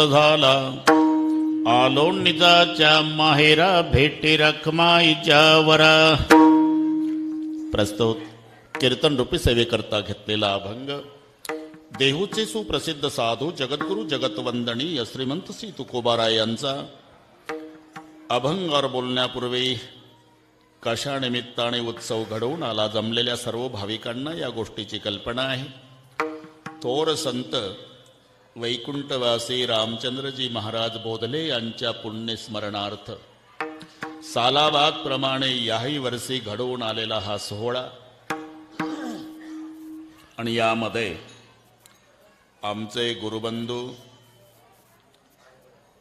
झाला. आलो निजाच्या माहेरा भेटी रखमाईच्या वरा. प्रस्तुत कीर्तन रूपी सेवेकरता घेतलेला अभंग देहूचे सुप्रसिद्ध साधू जगद्गुरु जगतवंदनीय श्रीमंत श्री तुकोबाराय यांचा. अभंगावर बोलण्यापूर्वी कशा निमित्ताने उत्सव घडवून आला जमलेल्या सर्व भाविकांना या गोष्टीची कल्पना आहे. थोर संत वैकुंठवासी रामचंद्रजी महाराज बोधले यांच्या पुण्यस्मरणार्थ सालाबाद प्रमाणे याही वर्षी घडवून आलेला हा सोहळा. आणि यामध्ये आमचे गुरुबंधू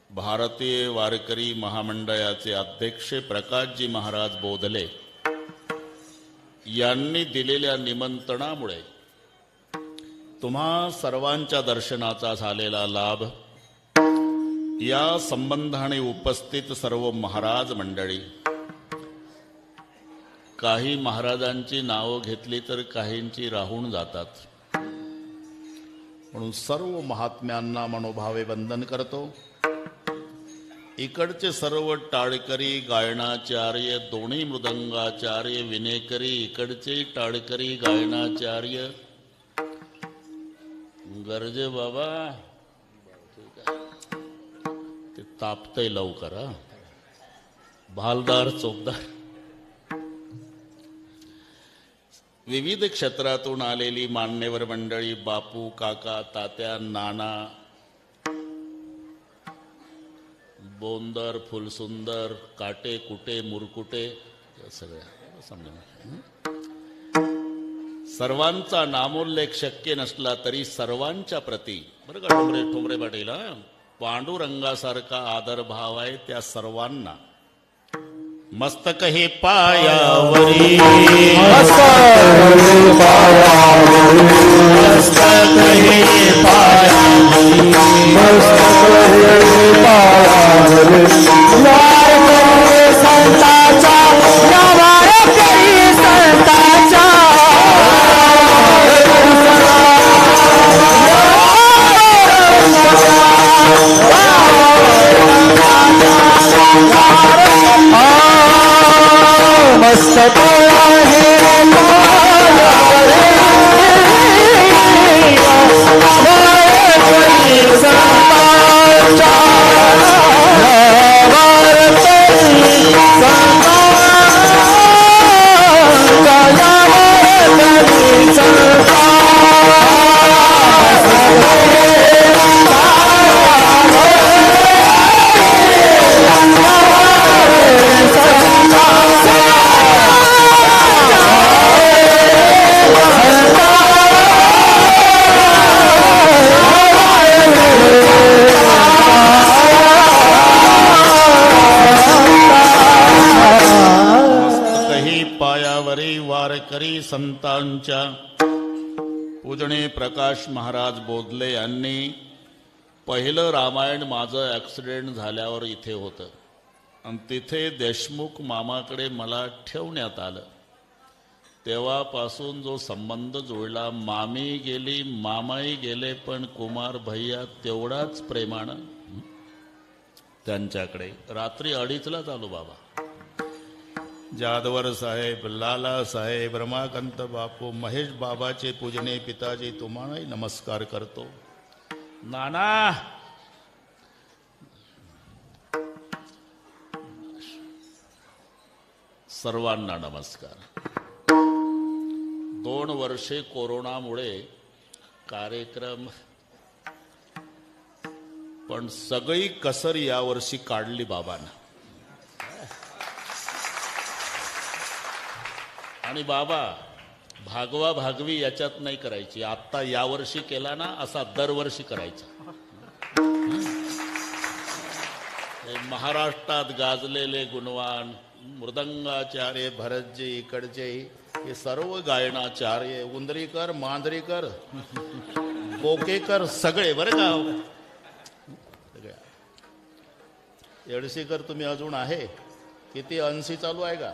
भारतीय वारकरी महामंडळाचे अध्यक्ष प्रकाशजी महाराज बोधले यांनी दिलेल्या निमंत्रणामुळे तुम्हा सर्वांच्या दर्शनाचा झालेला लाभ. या संबंधाने उपस्थित सर्व महाराज मंडळी. काही महाराजांची नावं घेतली तर काहींची राहून जातात, म्हणून सर्व महात्म्यांना मनोभावे वंदन करतो. इकडचे सर्व टाळकरी गायनाचार्य, दोन्ही मृदंगाचार्य विनेकरी, इकडचे टाळकरी गायनाचार्य गरजे बाबा ते तापतय लवकर. भालदार चोपदार विविध क्षेत्रातून आलेली मान्यवर मंडळी, बापू, काका, तात्या, नाना, बोंदर, फुलसुंदर, काटे कुटे, मुरकुटे, सगळ्या समजा. सर्वांचा नामोल्लेख शक्य नसला तरी सर्वांच्या प्रती बरं का ठोंबरे पाटील, पांडुरंगासारखा आदर भाव आहे त्या सर्वांना. मस्तक हे पायावरी, मस्तक हे पायावरी, संताचा संताचा मस्तक वारकरी संतांच्या पूजनीय प्रकाश महाराज बोधले यांनी पहिलं रामायण माझं ॲक्सिडेंट झाल्यावर इथे होतं आणि तिथे देशमुख मामाकडे मला ठेवण्यात आलं. तेव्हापासून जो संबंध जुळला, मामी गेली मामाही गेले, पण कुमार भैया तेवढाच प्रेमानं त्यांच्याकडे. रात्री 2:30ला आलो बाबा. जादवर साहेब, लाला साहेब, रमाकांत बापू, महेश बाबाचे पूजने पिताजी तुम्हालाही नमस्कार करतो. नाना सर्वांना नमस्कार. 2 वर्षे कोरोनामुळे कार्यक्रम, पण सगळी कसर यावर्षी काढली बाबांना. आणि बाबा भागवा भागवी याच्यात नाही करायची. आता यावर्षी केला ना असा दरवर्षी करायचा. महाराष्ट्रात गाजलेले गुणवान मृदंगाचार्य भरतजी, इकडचे हे सर्व गायनाचार्य, उंदरीकर, मांजरीकर, बोकेकर सगळे बरं का. येडसीकर तुम्ही अजून आहे किती? 80 चालू आहे का?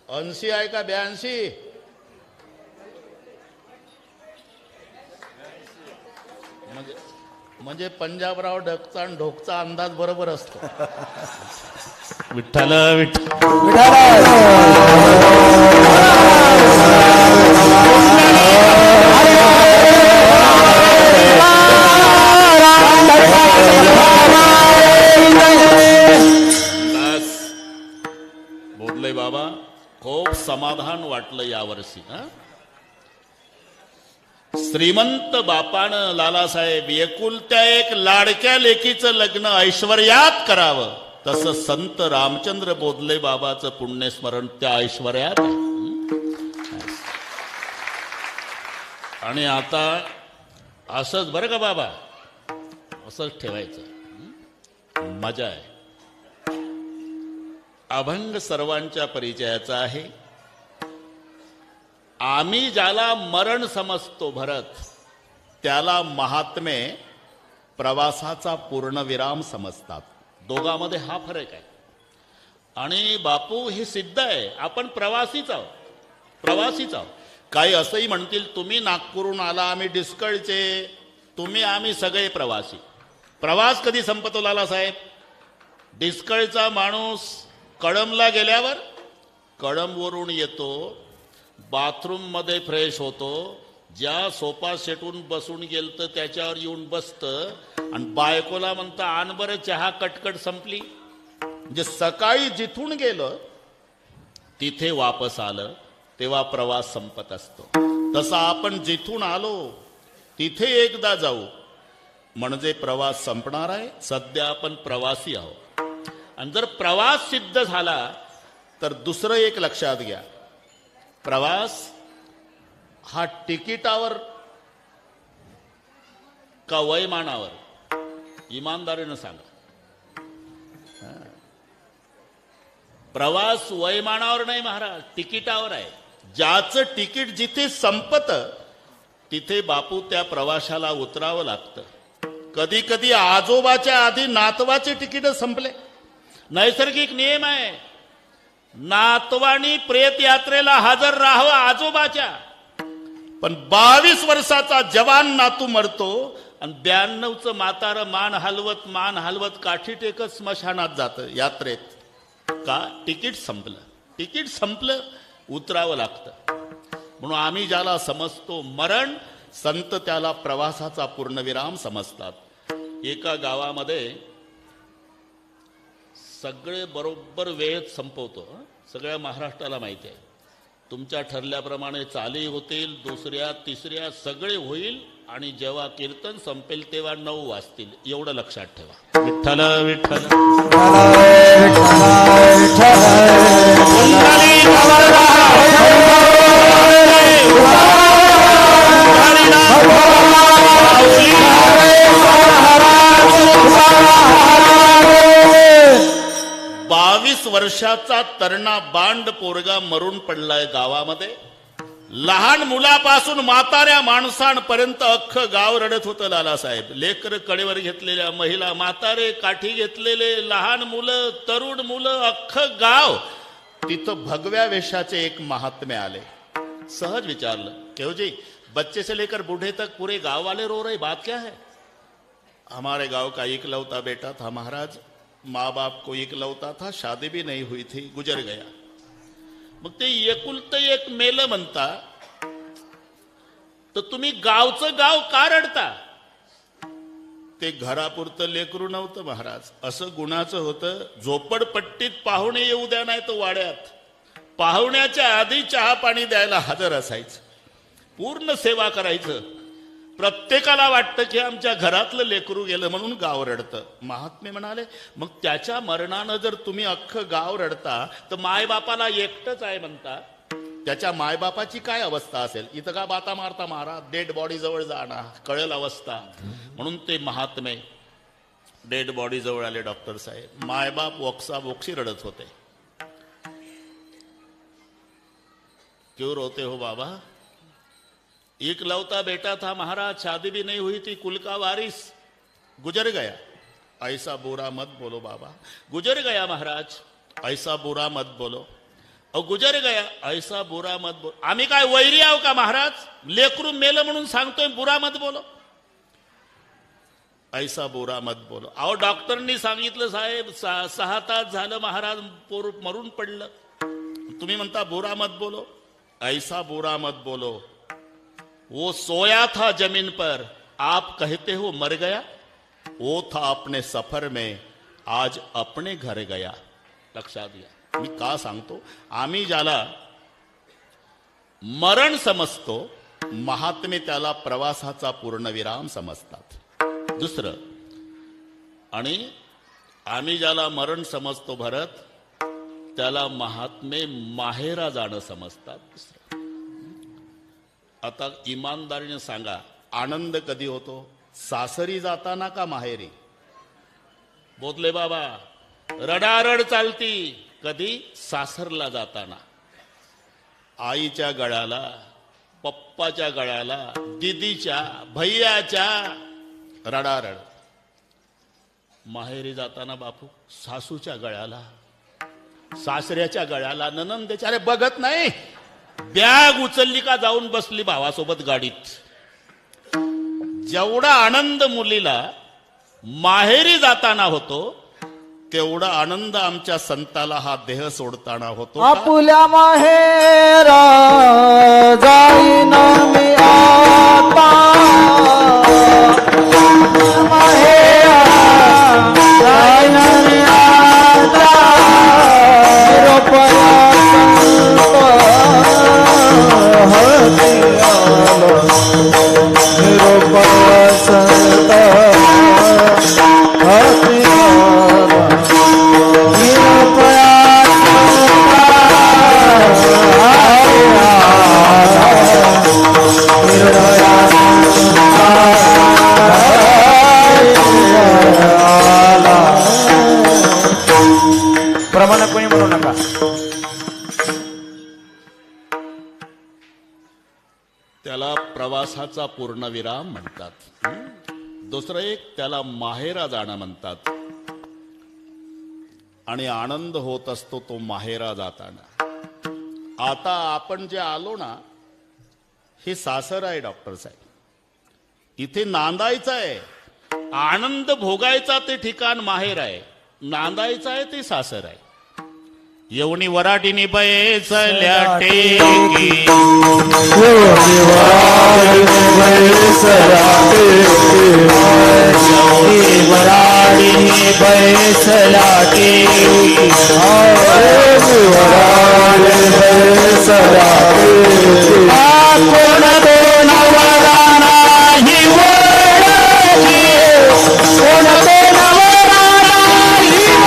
80 आहे का 82? म्हणजे म्हणजे पंजाबराव ढगचा आणि ढोकचा अंदाज बरोबर असतो. विठ्ठल विठ्ठल बस बोधले बाबा, खूप समाधान वाटलं यावर्षी. श्रीमंत बापानं लालासाहेब एकुलत्या एक लाडक्या लेकीचं लग्न ऐश्वर्यात करावं, तसं संत रामचंद्र बोधले बाबाचं पुण्यस्मरण त्या ऐश्वर्यात आहे. आणि आता असंच बरं का बाबा, असंच ठेवायचं. मजा आहे. अभंग सर्वांच्या परिचयाचा आहे. आम्ही ज्याला मरण समजतो भरत, त्याला महात्मे प्रवासाचा पूर्णविराम समजतात. दोघांमध्ये हा फरक आहे. आणि बापू हे सिद्ध आहे, आपण प्रवासीच आहोत. काही असंही म्हणतील, तुम्ही नागपूरहून आला, आम्ही डिस्कळचे, तुम्ही आम्ही सगळे प्रवासी. प्रवास कधी संपतो लालासाहेब? डिस्कळचा माणूस कळंबला गेल्यावर कळंबवरून येतो, बाथरूम मध्ये फ्रेश होतो, ज्या सोफा सेटून बसून गेलतं त्याच्यावर येऊन बसतं आणि बायकोला म्हणतं आण बरं चहा, कटकट संपली. म्हणजे सकाळी जिथून गेलं तिथे वापस आलं तेव्हा प्रवास संपत असतो. तसा आपण जिथून आलो तिथे एकदा जाऊ म्हणजे प्रवास संपणार आहे. सध्या आपण प्रवासी आहोत. आणि जर प्रवास सिद्ध झाला तर दुसरं एक लक्षात घ्या, प्रवास हा तिकिटावर का वयमानावर? इमानदारीनं सांगा. प्रवास वयमानावर नाही महाराज, तिकिटावर आहे. ज्याचं तिकीट जिथे संपतं तिथे बापू त्या प्रवाशाला उतरावं लागतं. कधी कधी आजोबाच्या आधी नातवाचे तिकीट संपले. नैसर्गिक नियम आहे, नातवानी प्रेत यात्रेला हजर राहावं आजोबाच्या. पण 22 वर्षाचा जवान नातू मरतो आणि 92चं म्हातारं मान हलवत काठी टेकत स्मशानात जातं यात्रेत. का? तिकीट संपलं, उतरावं लागतं. म्हणून आम्ही ज्याला समजतो मरण, संत त्याला प्रवासाचा पूर्णविराम समजतात. एका गावामध्ये सगळे बरोबर वेळेत संपवतो. सगळ्या महाराष्ट्राला माहिती आहे. तुमच्या ठरल्याप्रमाणे चाली होतील, दुसऱ्या तिसऱ्या सगळे होईल आणि जेव्हा कीर्तन संपेल तेव्हा 9 वाजतील. एवढं लक्षात ठेवा. विठ्ठल विठ्ठल वर्षाचा तरणा बांड पोरगा मरून पडलाय गावामध्ये. लहान मुलापासून म्हाताऱ्या माणसांपर्यंत अख्खं गाव रडत होतं लालासाहेब. लेकर कडेवर घेतलेल्या महिला, म्हातारे काठी घेतलेले, लहान मुलं, तरुण मुलं, अख्खं गाव. तिथं भगव्या वेशाचे एक महात्मे आले. सहज विचारलं, केहो जी, बच्चे से लेकर बूढ़े तक पूरे गांव वाले रो रहे, बात क्या है? हमारे गांव का इकलौता बेटा था महाराज, माँ बाप को इकलौता था, शादी भी नहीं हुई थी, गुजर गया. मग ते एकुलतं एक मेलं म्हणता, तर तुम्ही गावचं गाव का रडता? ते घरापुरतं लेकरू नव्हतं महाराज, असं गुणाचं होतं. झोपडपट्टीत पाहुणे येऊ द्या नाही तर वाड्यात पाहुण्याच्या आधी चहा पाणी द्यायला हजर असायचं, पूर्ण सेवा करायचं. प्रत्येकाला वाटतं की आमच्या घरातलं लेकरू गेलं म्हणून गाव रडतं. महात्मे म्हणाले, मग त्याच्या मरणानं जर तुम्ही अख्खं गाव रडता तर मायबापाला एकटंच आहे म्हणता, त्याच्या मायबापाची काय अवस्था असेल? इथं का बाता मारता महाराज, डेड बॉडी जवळ जाणार, कळेल अवस्था. म्हणून ते महात्मे डेड बॉडी जवळ आले. डॉक्टर साहेब, मायबाप वोक्सावोक्षी रडत होते. क्यों रोते हो बाबा? इकलौता बेटा था महाराज, शादी भी नहीं हुई थी, कुल का वारिस, गुजर गया. ऐसा बुरा मत बोलो बाबा. गुजर गया महाराज, ऐसा बुरा मत बोलो. और गुजर गया, ऐसा बुरा मत बोलो. आम्ही काय वैरी आहो का महाराज? लेकरू मेलं म्हणून सांगतोय बुरा मत बोलो. ऐसा बुरा मत बोलो. अहो डॉक्टरनी सांगितलं साहेब 6 तास झालं महाराज मरून पडलं, तुम्ही म्हणता बुरा मत बोलो. ऐसा बुरा मत बोलो. वो सोया था जमीन पर, आप कहते हो मर गया. वो था अपने सफर में, आज अपने घर गया. लक्षात घ्या. मी का सांगतो, आम्ही ज्याला मरण समजतो महात्मे त्याला प्रवासाचा पूर्णविराम समजतात. दुसरं, आणि आम्ही ज्याला मरण समजतो भरत, त्याला महात्मे माहेरा जाणं समजतात. दुसरं, आता इमानदारीने सांगा, आनंद कधी होतो, सासरी जाताना का माहेरी? बोधले बाबा, रडारड चालती कधी, सासरला जाताना. आईच्या गळ्याला, पप्पाच्या गळ्याला, दिदीच्या, भैयाच्या रडारड. माहेरी जाताना बापू सासूच्या गळ्याला, सासऱ्याच्या गळ्याला, ननंदेच्या. अरे बघत नाही, बॅग उचलली का जाऊन बसली भावासोबत गाडीत. जेवढा आनंद मुलीला माहेरी जाताना होतो, तेवढा आनंद आमच्या संताला हा देह सोडताना होतो. आपुल्या माहेरा जाईन मी आता, माहेरा जाईन मी आता, निरोपया संत हती आला, निरोपया प्रमाण कोणी म्हणू नका. त्याला प्रवासाचा पूर्णविराम म्हणतात. दुसरं एक, त्याला माहेरा जाणं म्हणतात. आणि आनंद होत असतो तो माहेरा जाताना. आता आपण जे आलो ना, हे सासर आहे डॉक्टर साहेब. इथे नांदायचं आहे, आनंद भोगायचा ते ठिकाण माहेर आहे, नांदायचं आहे ते सासर आहे. येवणी वराटीनी बैसल्या टेकी, येवणी वराडीनी बैसला टेकी, कोण तो नवरा नाही वळखी, कोण तो नवरा नाही वळखी.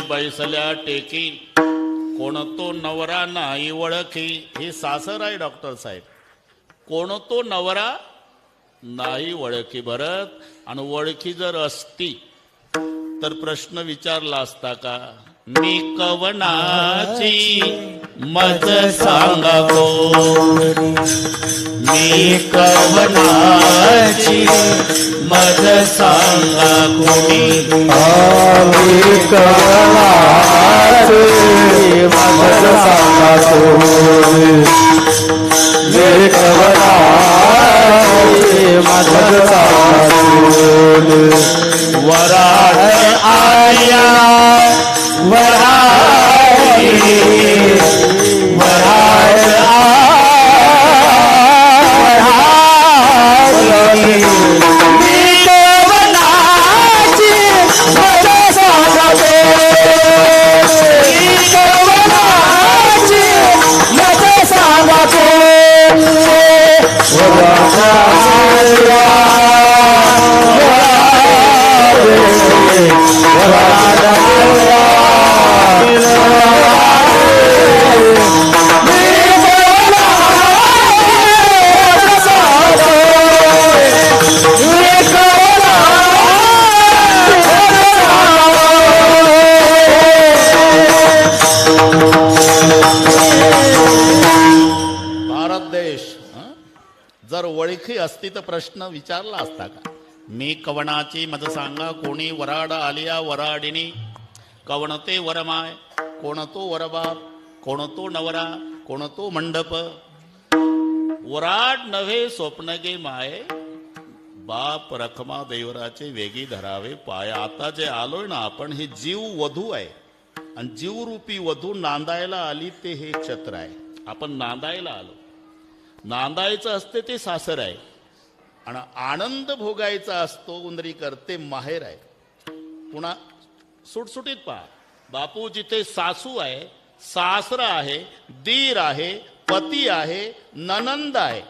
बैसल्या टेकी, कोण तो नवरा नाही वळखी. हे सासर आहे डॉक्टर साहेब. कोण तो नवरा नाही वळखी भरत. आणि वळखी जर असती तर प्रश्न विचारला असता का, मी कवनाची मज सांगा कोणी, मी कवनाची मज सांगा कोणी. मी कवनाची मज सांगा कोणी, मी कवनाची मज सांगा कोणी. वराड आया वराडी, वराड वराडी, मी कवनाची मज सांगा कोणी, मी कवनाची आदेश. जर ओळखी असती तर प्रश्न विचारला असता का? मी कवणाची मज सांगा कोणी वराड आलिया वराडिनी. कवण ते वरमाय, कोण तो वरबाप, कोण तो नवरा, कोण तो मंडप. वराड नव्हे स्वप्न गे माये, बाप रखमा देवराचे वेगी धरावे पाय. आता जे आलोय ना आपण, हे जीव वधू आहे आणि जीवरूपी वधू नांदायला आली ते हे क्षत्र आहे. आपण नांदायला आलो. नांदायचं असते ते सासर आहे आणि आनंद भोगायचा असतो उंदरीकर ते माहेर आहे. पुन्हा सुटसुटीत पहा, बापू जिथे सासू आहे, सासरा आहे, दीर आहे, पती आहे, ननंद आहे,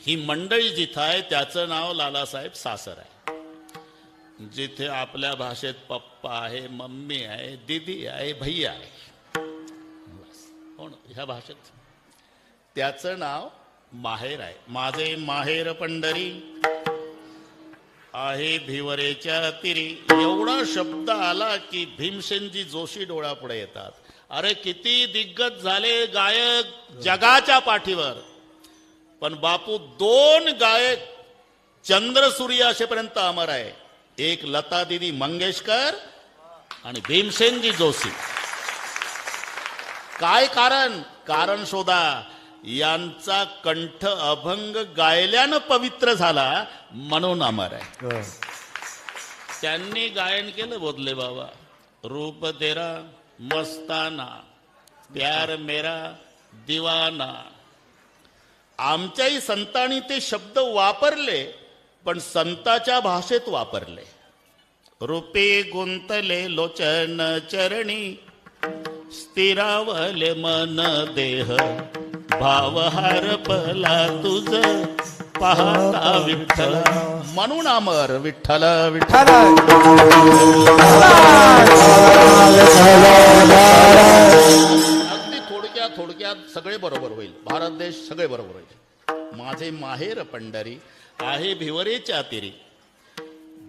ही मंडळी जिथं आहे त्याचं नाव लालासाहेब सासर आहे. जिथे आपल्या भाषेत पप्पा आहे, मम्मी आहे, दीदी आहे, भैया आहे, हो ना, ह्या भाषेत त्याचं नाव माहेर आहे. माझे माहेर पंढरी आहे भिवरेच्या तिरी. एवढा शब्द आला की भीमसेनजी जोशी डोळ्यापुढे येतात. अरे किती दिग्गज झाले गायक जगाच्या पाठीवर, पण बापू 2 गायक चंद्र सूर्य असेपर्यंत अमर आहे. एक लता दीदी मंगेशकर आणि भीमसेनजी जोशी. काय कारण? कारण शोधा. यांचा कंठ अभंग गायल्यानं पवित्र झाला म्हणून अमर आहे. त्यांनी गायन केलं बोधले बाबा. रूप तेरा मस्ताना, प्यार मेरा दिवाना. आमच्याही संतांनी ते शब्द वापरले, पण संताच्या भाषेत वापरले. रूपे गुंतले लोचन चरणी, स्थिरावले मन देह. भाव हरपला तुझ पाहता विठ्ठल. म्हणून अमर विठ्ठल विठ्ठल. अगदी थोडक्यात सगळे बरोबर होईल. भारत देश सगळे बरोबर होईल. माझे माहेर पंढरी आहे भिवरेच्या तिरी.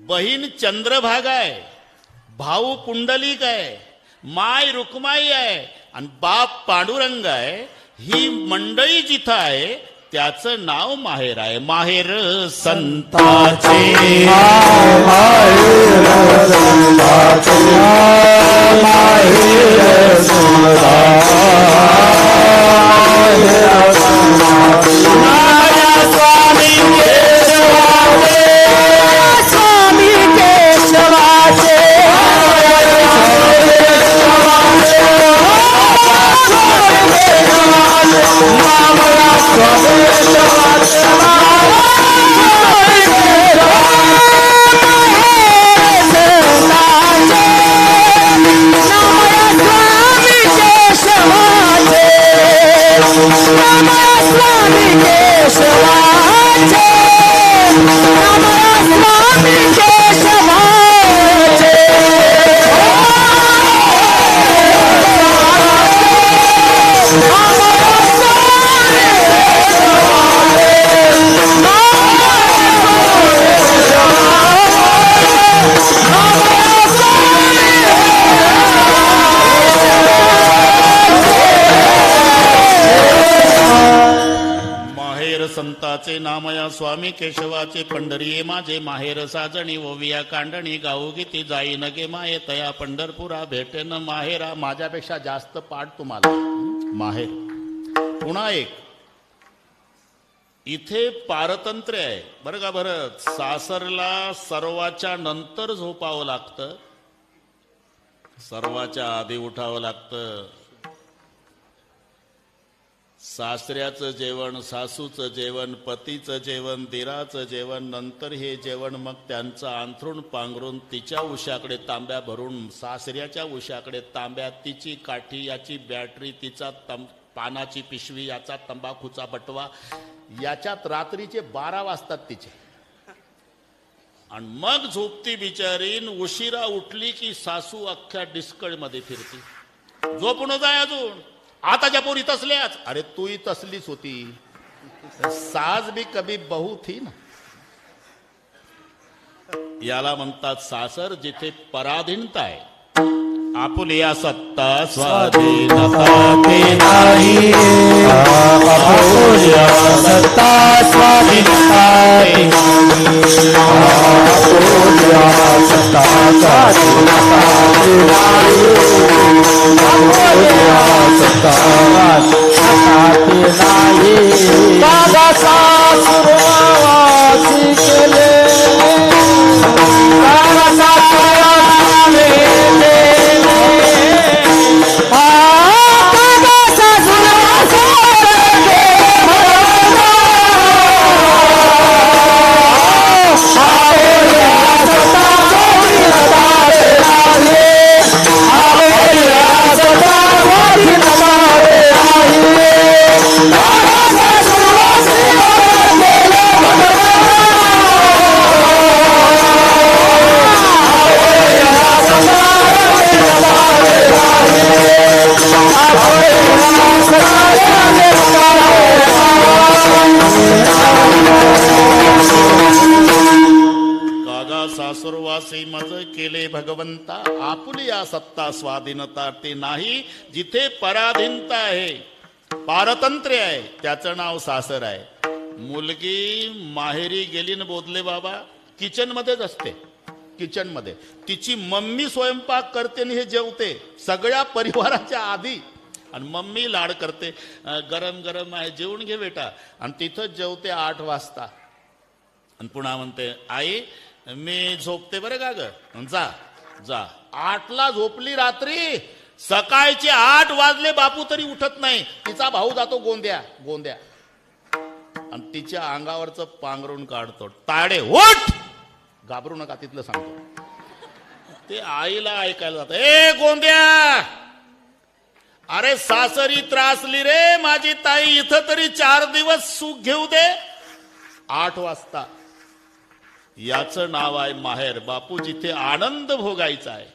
बहीण चंद्रभागा आहे, भाऊ पुंडलिक आहे, माय रुक्माई आहे आणि बाप पांडुरंग आहे. ही मंडळी जिथं आहे त्याचं नाव माहेर आहे. माहेर संताचे, संताचे नामया स्वामी केशवाचे पंढरी माझे माहेर साजणी ओविया कांडणी गाऊ गीती जाई नगे माये तया पंढरपुरा भेटेन माहेरा. माझ्यापेक्षा जास्त पाठ तुम्हाला माहेर. पुन्हा एक इथे पारतंत्र्य आहे बरं का. बरं, सासरला सर्वाच्या नंतर झोपावं लागतं, सर्वाच्या आधी उठावं लागतं. सासऱ्याचं जेवण, सासूचं जेवण, पतीचं जेवण, दिराचं जेवण, नंतर हे जेवण. मग त्यांचं अंथरूण पांघरून तिच्या उशाकडे तांब्या भरून, सासऱ्याच्या उशाकडे तांब्या, तिची काठी, याची बॅटरी, तिचा पानाची पिशवी, याचा तंबाखूचा बटवा. याच्यात रात्रीचे 12 वाजतात तिचे. आणि मग झोपती बिचारीन. उशिरा उठली की सासू अख्ख्या डिस्कळमध्ये फिरती. झोपून जाय अजून, आताच्या पोरी तसल्याच. अरे तूही तसलीच होती. सास भी कभी बहू थी ना. याला म्हणतात सासर जिथे पराधीनता आहे. आपुलिया सत्ता स्वाधीनता ते नाही, आपुलिया सत्ता स्वाधीनता ते आपोल्या सत्ता स्वाधीनता ते आपोल्या सत्ता स्वाधीनता ते दादा सासुरवासी केले दादा सासुरवासी केले सासुरवासी मज केले भगवंता आपुलिया सत्ता स्वाधीनता ते नाही जिथे पराधीनता आहे पारतंत्र्य आहे त्याचं नाव सासर आहे. मुलगी माहेरी गेली न बोधले बाबा किचन मध्येच असते. किचन मध्ये तिची मम्मी स्वयंपाक करते आणि हे जेवते सगळ्या परिवाराच्या आधी आणि मम्मी लाड करते गरम गरम आहे जेवून घे बेटा आणि तिथंच जेवते 8 वाजता आणि पुन्हा म्हणते आई मी झोपते बरं का ग जा जा 8ला झोपली रात्री सकाळचे 8 वाजले बापू तरी उठत नाही. तिचा भाऊ जातो गोंद्या गोंद्या आणि तिच्या अंगावरचं पांघरून काढतो ताडे उठ घाबरू नका तिथलं सांगतो. ते आईला ऐकायला जात ए गोंद्या अरे सासरी त्रासली रे माझी ताई इथं तरी 4 दिवस सुख घेऊ दे. 8 वाजता याचं नाव आहे माहेर. बापू जिथे आनंद भोगायचा आहे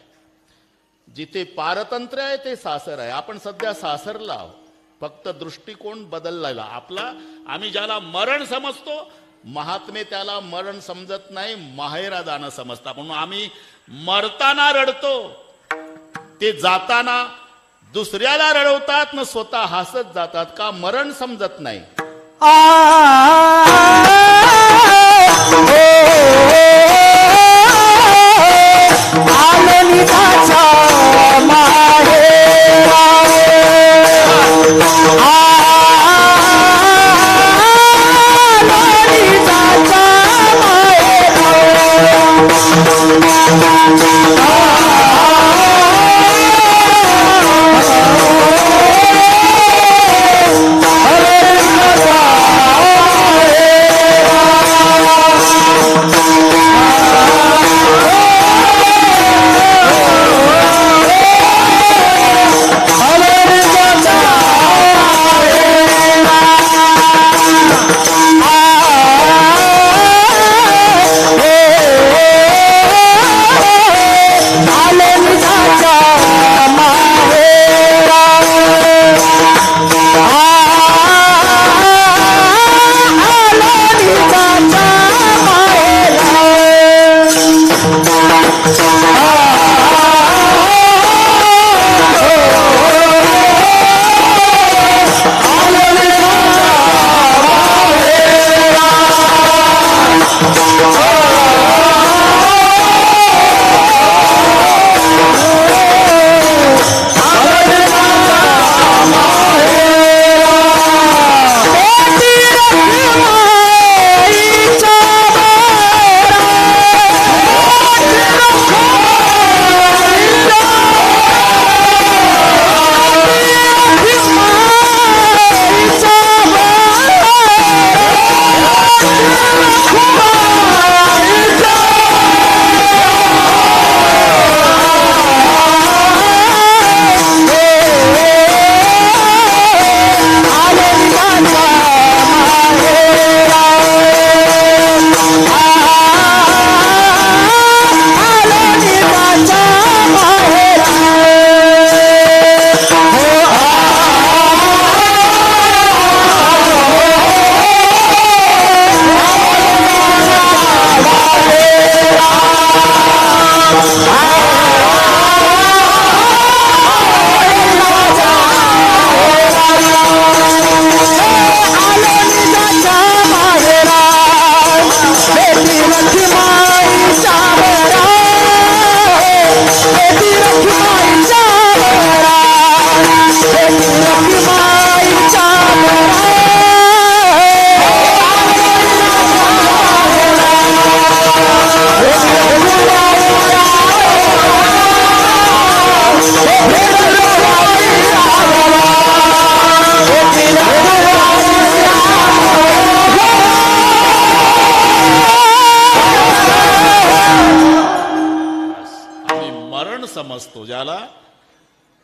जिथे पारतंत्र्य आहे ते सासर आहे. आपण सध्या सासरला आहोत फक्त दृष्टिकोन बदललेला आपला. आम्ही ज्याला मरण समजतो महात्मे त्याला मरण समजत नाही माहेरा जाणं समजतात. म्हणून आम्ही मरताना रडतो ते जाताना दुसऱ्याला रडवतात न स्वतः हसत जातात का मरण समजत नाही.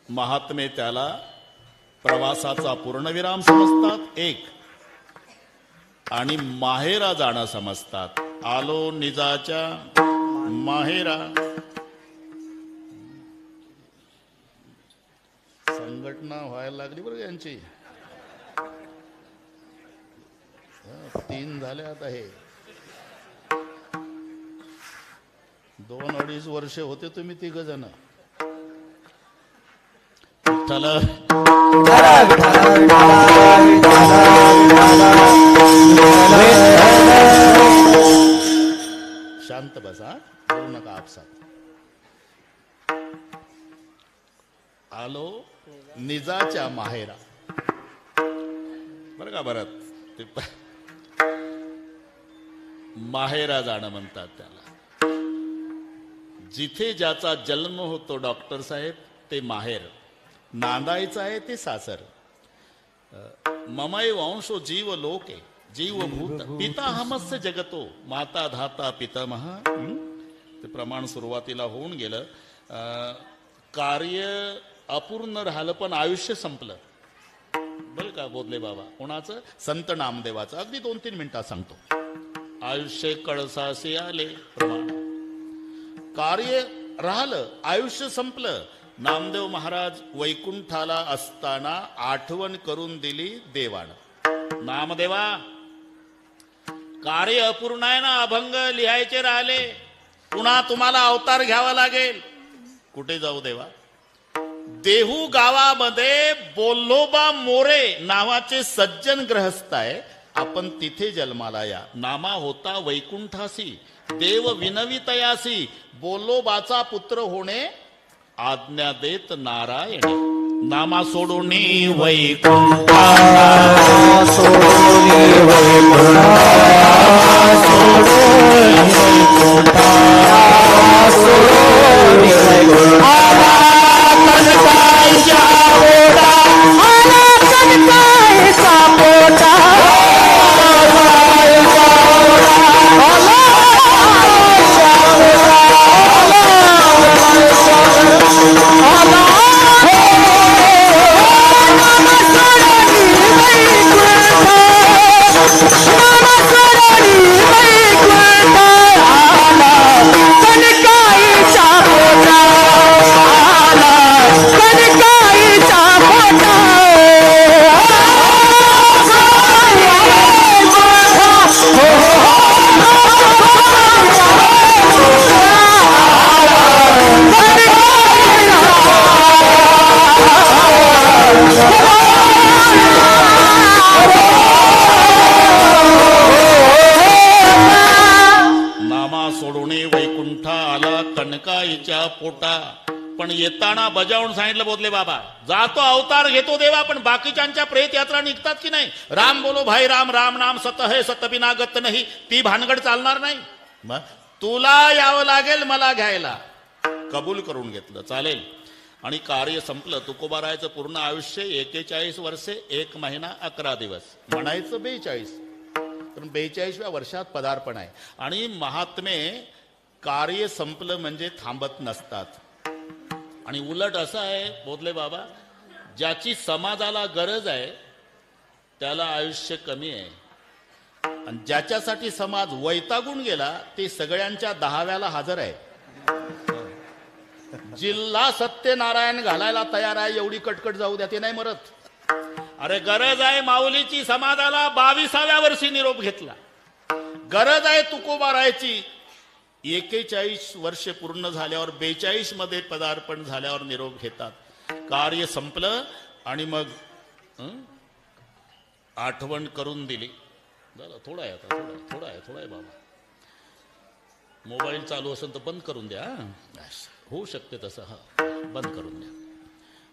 महात्मे त्याला प्रवासाचा पूर्णविराम समजतात एक, आणि माहेरा जाणं समजतात. आलो निजाच्या माहेरा. संघटना व्हायला लागली बरं यांची. 3 झाले आता. हे 2-2.5 वर्षे होते तुम्ही 3 जण. विठ्ठल शांत बसा, बोलू नका आपसात. आलो निजाच्या माहेरा. बरं का भरत, ते माहेरा जाणं म्हणतात त्याला. जिथे ज्याचा जन्म होतो डॉक्टर साहेब ते माहेर, नांदायचं आहे ते सासर. ममय वंशो जीव लोके जीवभूत पिता हमस्य जगतो माता धाता पितामह. ते प्रमाण सुरुवातीला होऊन गेलं. कार्य अपूर्ण राहिलं पण आयुष्य संपलं. बरं का बोधले बाबा. कोणाचं? संत नामदेवाचं. अगदी 2-3 मिनिटात सांगतो. आयुष्य कळसासे आले प्रमाण. कार्य राहिलं, आयुष्य संपलं. नामदेव महाराज वैकुंठाला असताना आठवण करून दिली देवानं. नामदेवा, कार्य अपूर्ण आहे ना, अभंग लिहायचे राहिले, पुन्हा तुम्हाला अवतार घ्यावा लागेल. कुठे जाऊ देवा? देहू गावामध्ये बोल्लोबा मोरे नावाचे सज्जन ग्रहस्थ आहे. आपण तिथे जन्माला या. नामा होता वैकुंठासी देव विनवितयासी. बोल्लोबाचा पुत्र होणे आज्ञा देत नारायणे. नामा सोडून वैकुंठा पोटा. पण येताना बजावून सांगितलं बोधले बाबा, जातो अवतार घेतो देवा, पण बाकीच्यांच्या प्रेत यात्रा निघतात की नाही. राम बोलो भाई राम, राम नाम सत है सत बिना गत नाही. ती भानगड चालणार नाही. मग तुला यावं लागेल मला घ्यायला. कबूल करून घेतलं. चालेल. आणि कार्य संपलं. तुकोबारायचं पूर्ण आयुष्य 41 वर्षे 1 महिना 11 दिवस, म्हणायचं 42. पण 42व्या वर्षात पदार्पण आहे. आणि महात्मे कार्य संपलं म्हणजे थांबत नसतात. आणि उलट असं आहे बोधले बाबा, ज्याची समाजाला गरज आहे त्याला आयुष्य कमी आहे, आणि ज्याच्यासाठी समाज वैतागून गेला ते सगळ्यांच्या 10व्याला हजर आहे. जिल्हा सत्यनारायण घालायला तयार आहे, एवढी कटकट जाऊ द्या, ते नाही मरत. अरे गरज आहे माऊलीची समाजाला, 22व्या वर्षी निरोप घेतला. गरज आहे तुकोबारायची, 41 वर्षे पूर्ण झाल्यावर 42 मध्ये पदार्पण झाल्यावर निरोप घेतात. कार्य संपलं आणि मग आठवण करून दिली. झालं. थोडा आहे आता, थोडा आहे बाबा. मोबाईल चालू असेल तर बंद करून द्या. होऊ शकते तसं. हा, बंद करून द्या.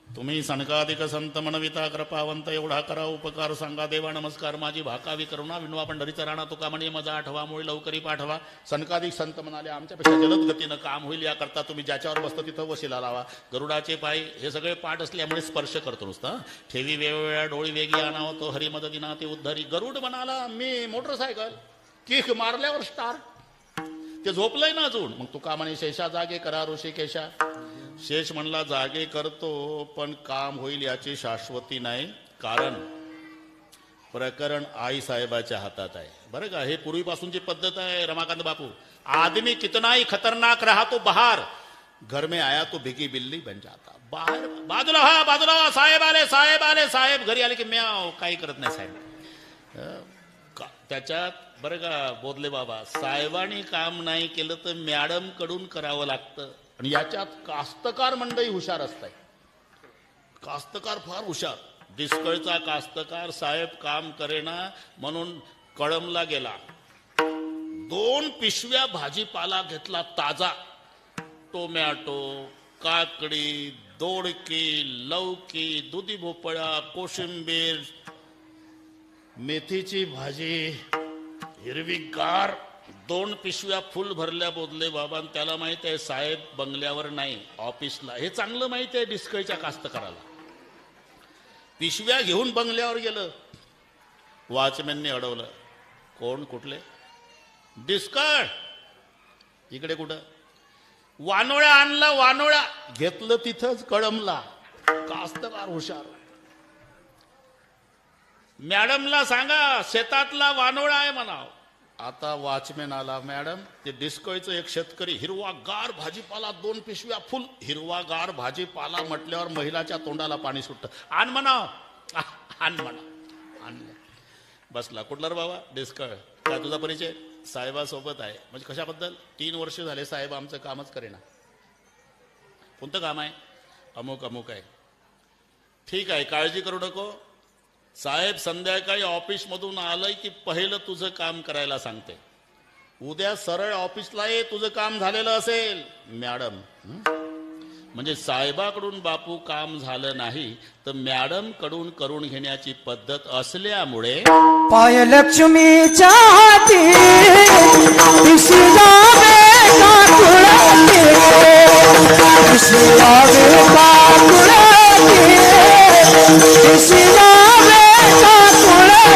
तुम्ही सनकाधिक संत मनविता कृपावंत, एवढा करा उपकार सांगा देवा नमस्कार. माझी भाकावी करुणा विणवा पंढरीचा राणा, तुका म्हणे मजा आठवा, मुळे लवकरी पाठवा. सनकाधिक संत म्हणाले, आमच्यापेक्षा जलद गतीनं काम होईल याकरता तुम्ही ज्याच्यावर बसतो तिथं वशिला लावा. गरुडाचे पाय हे सगळे पाठ असल्यामुळे स्पर्श करतो नुसता. ठेवी वेगवेगळ्या डोळी वेगी आणावं, तो हरी मदतीना ते उद्धारी. गरुड म्हणाला, मी मोटरसायकल किक मारल्यावर स्टार्ट. ते झोपलंय ना अजून. मग तुका म्हणे शेषा जागे करा ऋषिकेशा. शेष म्हणला जागे करतो पण काम होईल याची शाश्वती नाही, कारण प्रकरण आई साहेबाच्या हातात आहे बरं का. हे पूर्वीपासूनची पद्धत आहे रमाकांत बापू. आदमी कितनाही खतरनाक रहा तो बाहर, घर में आया तो भिगी बिल्ली बन जाता. बाहेर बाजूला हा बाजूला हा, साहेब आले साहेब आले साहेब. घरी आले की म्याव, काही करत नाही साहेब. त्याच्यात बरं का बोधले बाबा, साहेबांनी काम नाही केलं तर मॅडम कडून करावं लागतं. आणि याच्यात कास्तकार मंडळी हुशार असतात. कास्तकार फार हुशार. डिस्कळचा कास्तकार साहेब काम करेना म्हणून कळमला गेला. 2 पिशव्या भाजीपाला घेतला ताजा. टोमॅटो, काकडी, दोडकी, लौकी, दुधी भोपळा, कोशिंबीर, मेथीची भाजी, हिरवीगार. 2 पिशव्या फुल भरल्या बोधले बाबा. त्याला माहित आहे साहेब बंगल्यावर नाही ऑफिसला. हे चांगलं माहित आहे डिस्कळच्या कास्तकाराला. पिशव्या घेऊन बंगल्यावर गेलं. वॉचमॅनने अडवलं. कोण कुठले? डिस्कळ. इकडे कुठं? वानोळ्या आणला. वानोळ्या घेतलं तिथंच कळमला. कास्तकार हुशार. मॅडमला सांगा शेतातला वानोळा आहे म्हणाव. आता वॉचमॅन आला. मॅडम ते डिस्कळचं एक शेतकरी हिरवागार भाजीपाला 2 पिशव्या फुल. हिरवागार भाजीपाला म्हटल्यावर महिलाच्या तोंडाला पाणी सुटतं. आण म्हणाव. आण म्हणा. आणलं. बसला. कुठला रे बाबा? डिस्कळ. काय तुझा परिचय? साहेबासोबत आहे. म्हणजे कशाबद्दल? 3 वर्ष झाले साहेब आमचं कामच करेना. कोणतं काम आहे? अमुक अमुक आहे. ठीक आहे काळजी करू नको. साहेब संध्याकाळी ऑफिस मधून आलंय की पहिलं तुझं काम करायला सांगते. उद्या सरळ ऑफिसला ये, तुझं काम झालेलं असेल. मॅडम म्हणजे साहेबाकडून बापू काम झालं नाही तर मॅडम कडून करून घेण्याची पद्धत असल्यामुळे पाय लक्ष्मीच्या हाती दिशी जावे का तुळशी, दिशी जावे का तुळशी, दिशी जावे का तुळशी.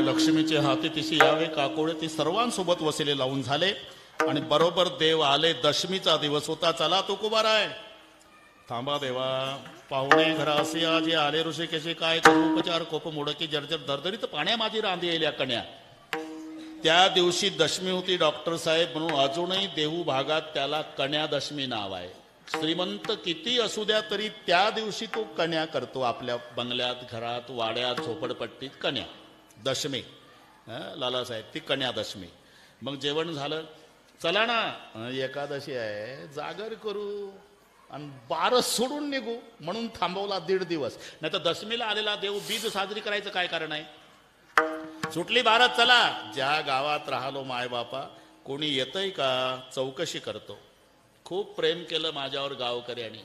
लक्ष्मीचे हाती तिशी यावे काकोळे. ती सर्वांसोबत वसिले लावून झाले आणि बरोबर देव आले. दशमीचा दिवस होता. चला तो कुबार आहे. थांबा देवा, पाहुणे घरासी आजी आले ऋषिकेशी. काय करू उपचार कोप मोडकी जर्जर दरदरीत पाण्या माझी रांधी येल्या कन्या. त्या दिवशी दशमी होती डॉक्टर साहेब म्हणून अजूनही देहू भागात त्याला कन्या दशमी नाव आहे. श्रीमंत किती असू द्या तरी त्या दिवशी तो कन्या करतो. आपल्या बंगल्यात, घरात, वाड्यात, झोपडपट्टीत कन्या दशमी. लालासाहेब ती कन्या दशमी. मग जेवण झालं. चला ना एकादशी आहे जागर करू आणि बारस सोडून निघू म्हणून थांबवला 1.5 दिवस. नाही तर दशमीला आलेला देव बीज साजरी करायचं काय कारण आहे? सुटली बारस. चला. ज्या गावात राहिलो माय बापा कोणी येतंय का चौकशी करतो. खूप प्रेम केलं माझ्यावर गावकऱ्यांनी.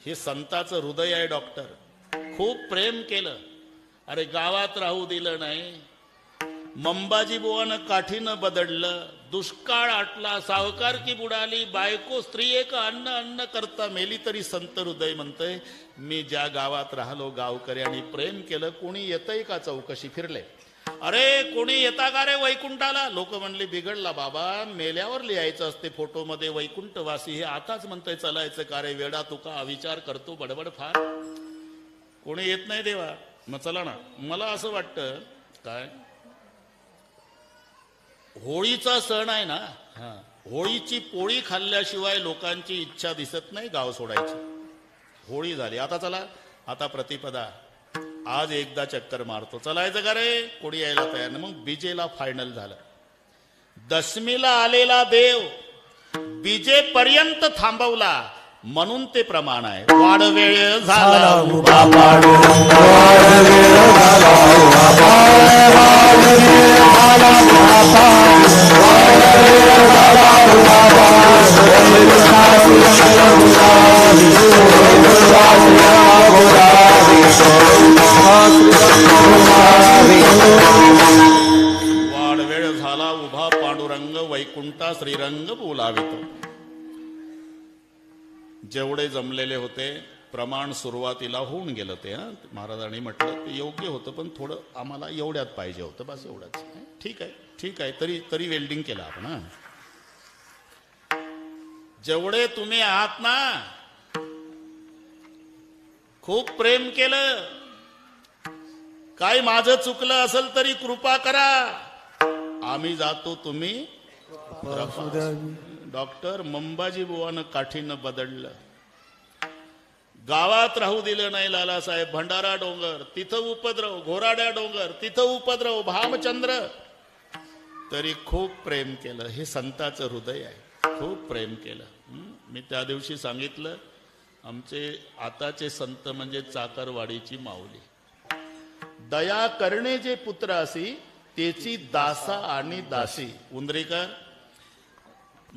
हे संताचं हृदय आहे डॉक्टर. खूप प्रेम केलं. अरे गावात राहू दिलं नाही. मंबाजी बुवानं काठीनं बदडलं. दुष्काळ आटला. सावकारकी बुडाली. बायको स्त्री एक अन्न अन्न करता मेली तरी संत हृदय म्हणतंय मी ज्या गावात राहिलो गावकऱ्यांनी प्रेम केलं. कोणी येतंय का चौकशी? फिरले. अरे कोणी येता का रे वैकुंठाला? लोक म्हणले बिघडला बाबा, मेल्यावर लिहायचं असते फोटोमध्ये वैकुंठवासी. हे आताच म्हणतंय चलायचं का रे वेडा तुका विचार करतो बडबड फार. कोणी येत नाही देवा. मग चला ना. मला असं वाटतं काय होळीचा सण आहे ना. होळीची पोळी खाल्ल्याशिवाय लोकांची इच्छा दिसत नाही गाव सोडायची. होळी झाली आता चला. आता प्रतिपदा. आज एकदा चक्कर मारतो. चलायचं का रे? कोणी यायला तयार नाही. मग बीजेला फायनल झालं. दशमीला आलेला देव बीजेपर्यंत थांबवला म्हणून ते प्रमाण आहे. वाडवेळ झाला उभा पाडू, वाडवेळ झाला उभा पाडू, वाडवेळ झाला उभा पाडू, वाडवेळ झाला उभा पाडू, वाडवेळ झाला उभा पाडू. जेवढे जमलेले होते प्रमाण सुरुवातीला होऊन गेलं ते महाराजांनी म्हटलं ते योग्य होतं, पण थोडं आम्हाला एवढ्यात पाहिजे होतं, बस एवढंच. ठीक आहे तरी वेल्डिंग केलं आपण. जेवढे तुम्ही आहात ना, खूप प्रेम केलं. काय माझं चुकलं असेल तरी कृपा करा. आम्ही जातो, तुम्ही डॉक्टर मंबाजी बुवानं काठीनं बदललं. गावात राहू दिलं नाही लालासाहेब. भंडारा डोंगर तिथं उपद्रव, घोराड्या डोंगर तिथं उपद्रव, भामचंद्र, तरी खूप प्रेम केलं. हे संताचं हृदय आहे. खूप प्रेम केलं. मी त्या दिवशी सांगितलं, आमचे आताचे संत म्हणजे चाकरवाडीची माऊली. दया करणे जे पुत्र असी त्याची दासा आणि दासी. उंदरीकर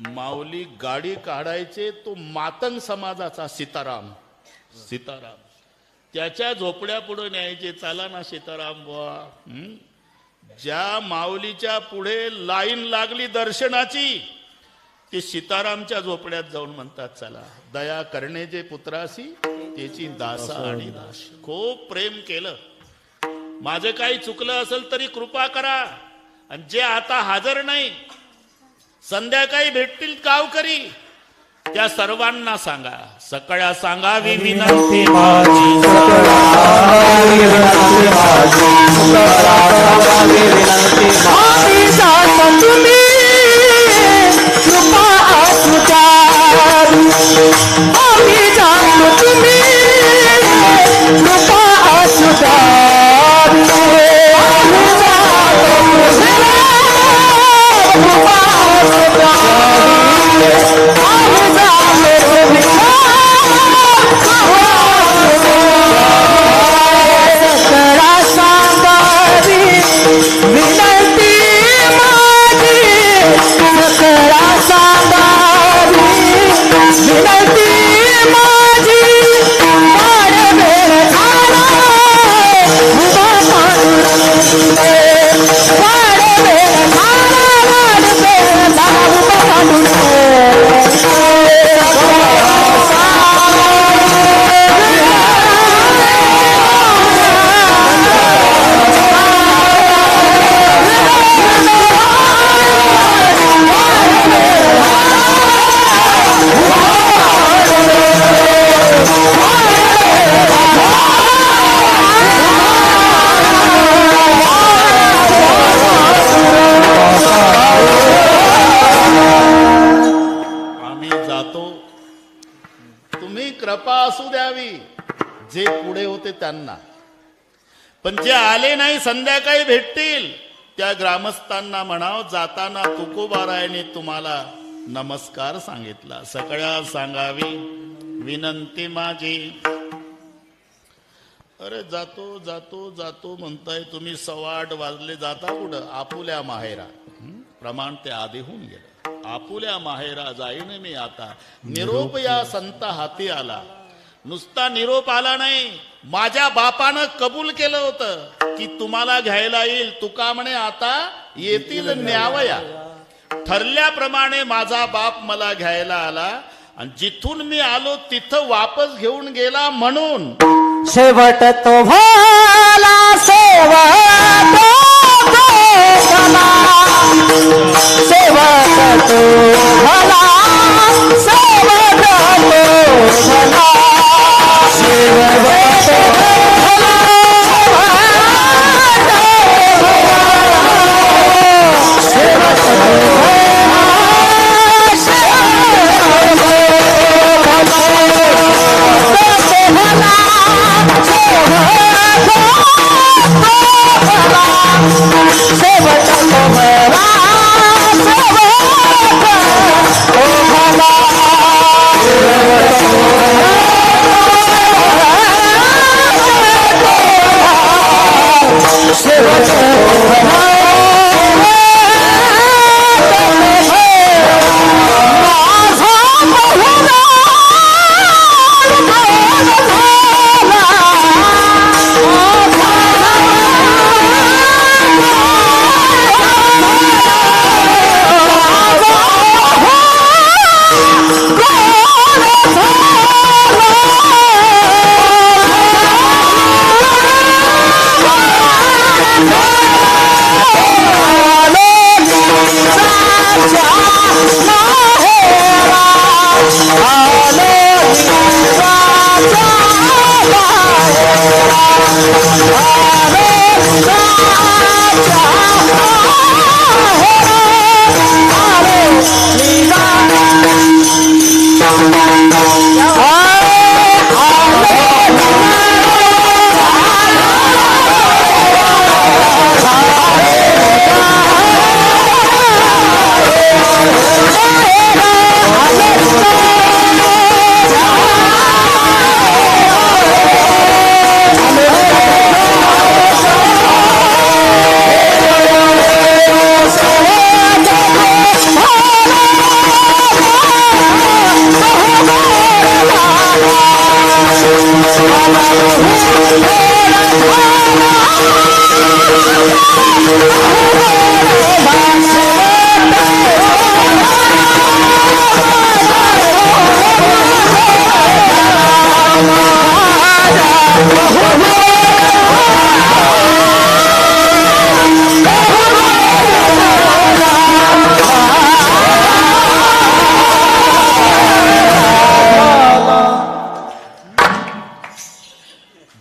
माऊली गाडी काढायचे तो मातंग समाजाचा सीताराम. त्याच्या झोपड्या पुढे न्यायचे. चला ना सीताराम बुवा. ज्या माऊलीच्या पुढे लाईन लागली दर्शनाची, ते सीतारामच्या झोपड्यात जाऊन म्हणतात, चला दया करणे जे पुत्रासी त्याची दासा आणि दास. खूप प्रेम केलं. माझं काही चुकलं असेल तरी कृपा करा. आणि जे आता हजर नाही, संध्याकाळी भेटतील गावकरी, त्या सर्वांना सांगा, सगळ्या सांगावी विनंती माझी. कृपा असू द्यावी जे पुढे होते त्यांना. पण जे आले नाही, संध्याकाळी भेटतील त्या ग्रामस्थांना म्हणाव, जाताना तुकोबारायाने तुम्हाला नमस्कार सांगितला. सगळ्या सांगावी विनंती माझी. अरे जातो जातो जातो म्हणताय तुम्ही, 8:15 वाजले. जाता कुठं? आपुल्या माहेरा. प्रमाण ते आधी होऊन गेलं. आपुल्या माहेरा जाईन मी आता. निरोप या संत हाती आला. नुसता निरोप आला नाही, माझ्या बापानं कबूल केलं होतं की तुम्हाला घ्यायला येईल. तुका म्हणे आता येतील न्यावया. ठरल्याप्रमाणे माझा बाप मला घ्यायला आला आणि जिथून मी आलो तिथं वापस घेऊन गेला. म्हणून शेवट तो भला, शेवट तो भला, शेवट तो भला, शेवट तो भला, शेवट शेवट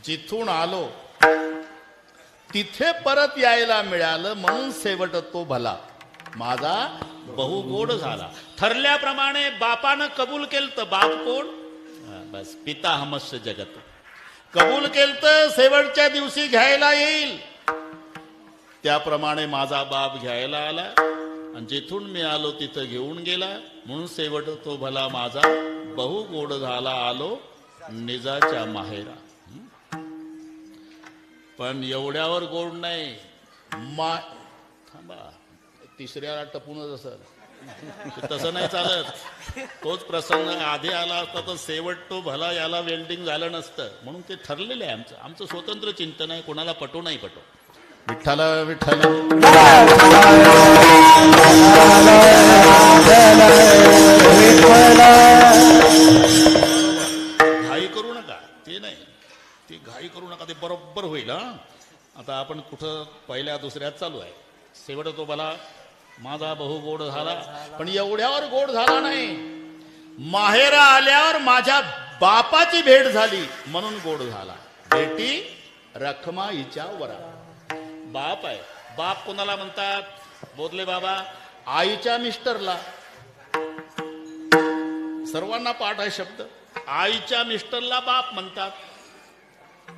जिथून आलो तिथे परत यायला मिळालं म्हणून शेवट तो भला माझा बहुगोड झाला. ठरल्याप्रमाणे बापानं कबूल केलं. बाप कोण? बस पिता हमस्य जगत. कबूल केलं शेवटच्या दिवशी घ्यायला येईल. त्याप्रमाणे माझा बाप घ्यायला आला आणि जिथून मी आलो तिथं घेऊन गेला म्हणून शेवट तो भला माझा बहुगोड झाला. आलो निजाच्या माहेरा. पण एवढ्यावर गोड नाही. थांबा, तिसऱ्याला टपूनच असेल तसं नाही चालत. तोच प्रसंग आधी आला असता तर शेवट तो भला याला वेल्डिंग झालं नसतं. म्हणून ते ठरलेलं आहे. आमचं स्वतंत्र चिंतन आहे. कोणाला पटो नाही पटो. विठ्ठल विठ्ठल घाई करू नका. ते नाही, ती घाई करू नका. ते बरोबर होईल. आता आपण कुठं पहिल्या दुसऱ्यात चालू आहे. शेवट तो भला माझा बहुगोड झाला. पण एवढ्यावर गोड झाला नाही. माहेरा आल्यावर माझ्या बापाची भेट झाली म्हणून गोड झाला. बेटी रखमा हिच्या वरा. बाप आहे. बाप कोणाला म्हणतात? बोधले बाबा आईच्या मिस्टरला. सर्वांना पाठ आहे शब्द. आईच्या मिस्टरला बाप म्हणतात.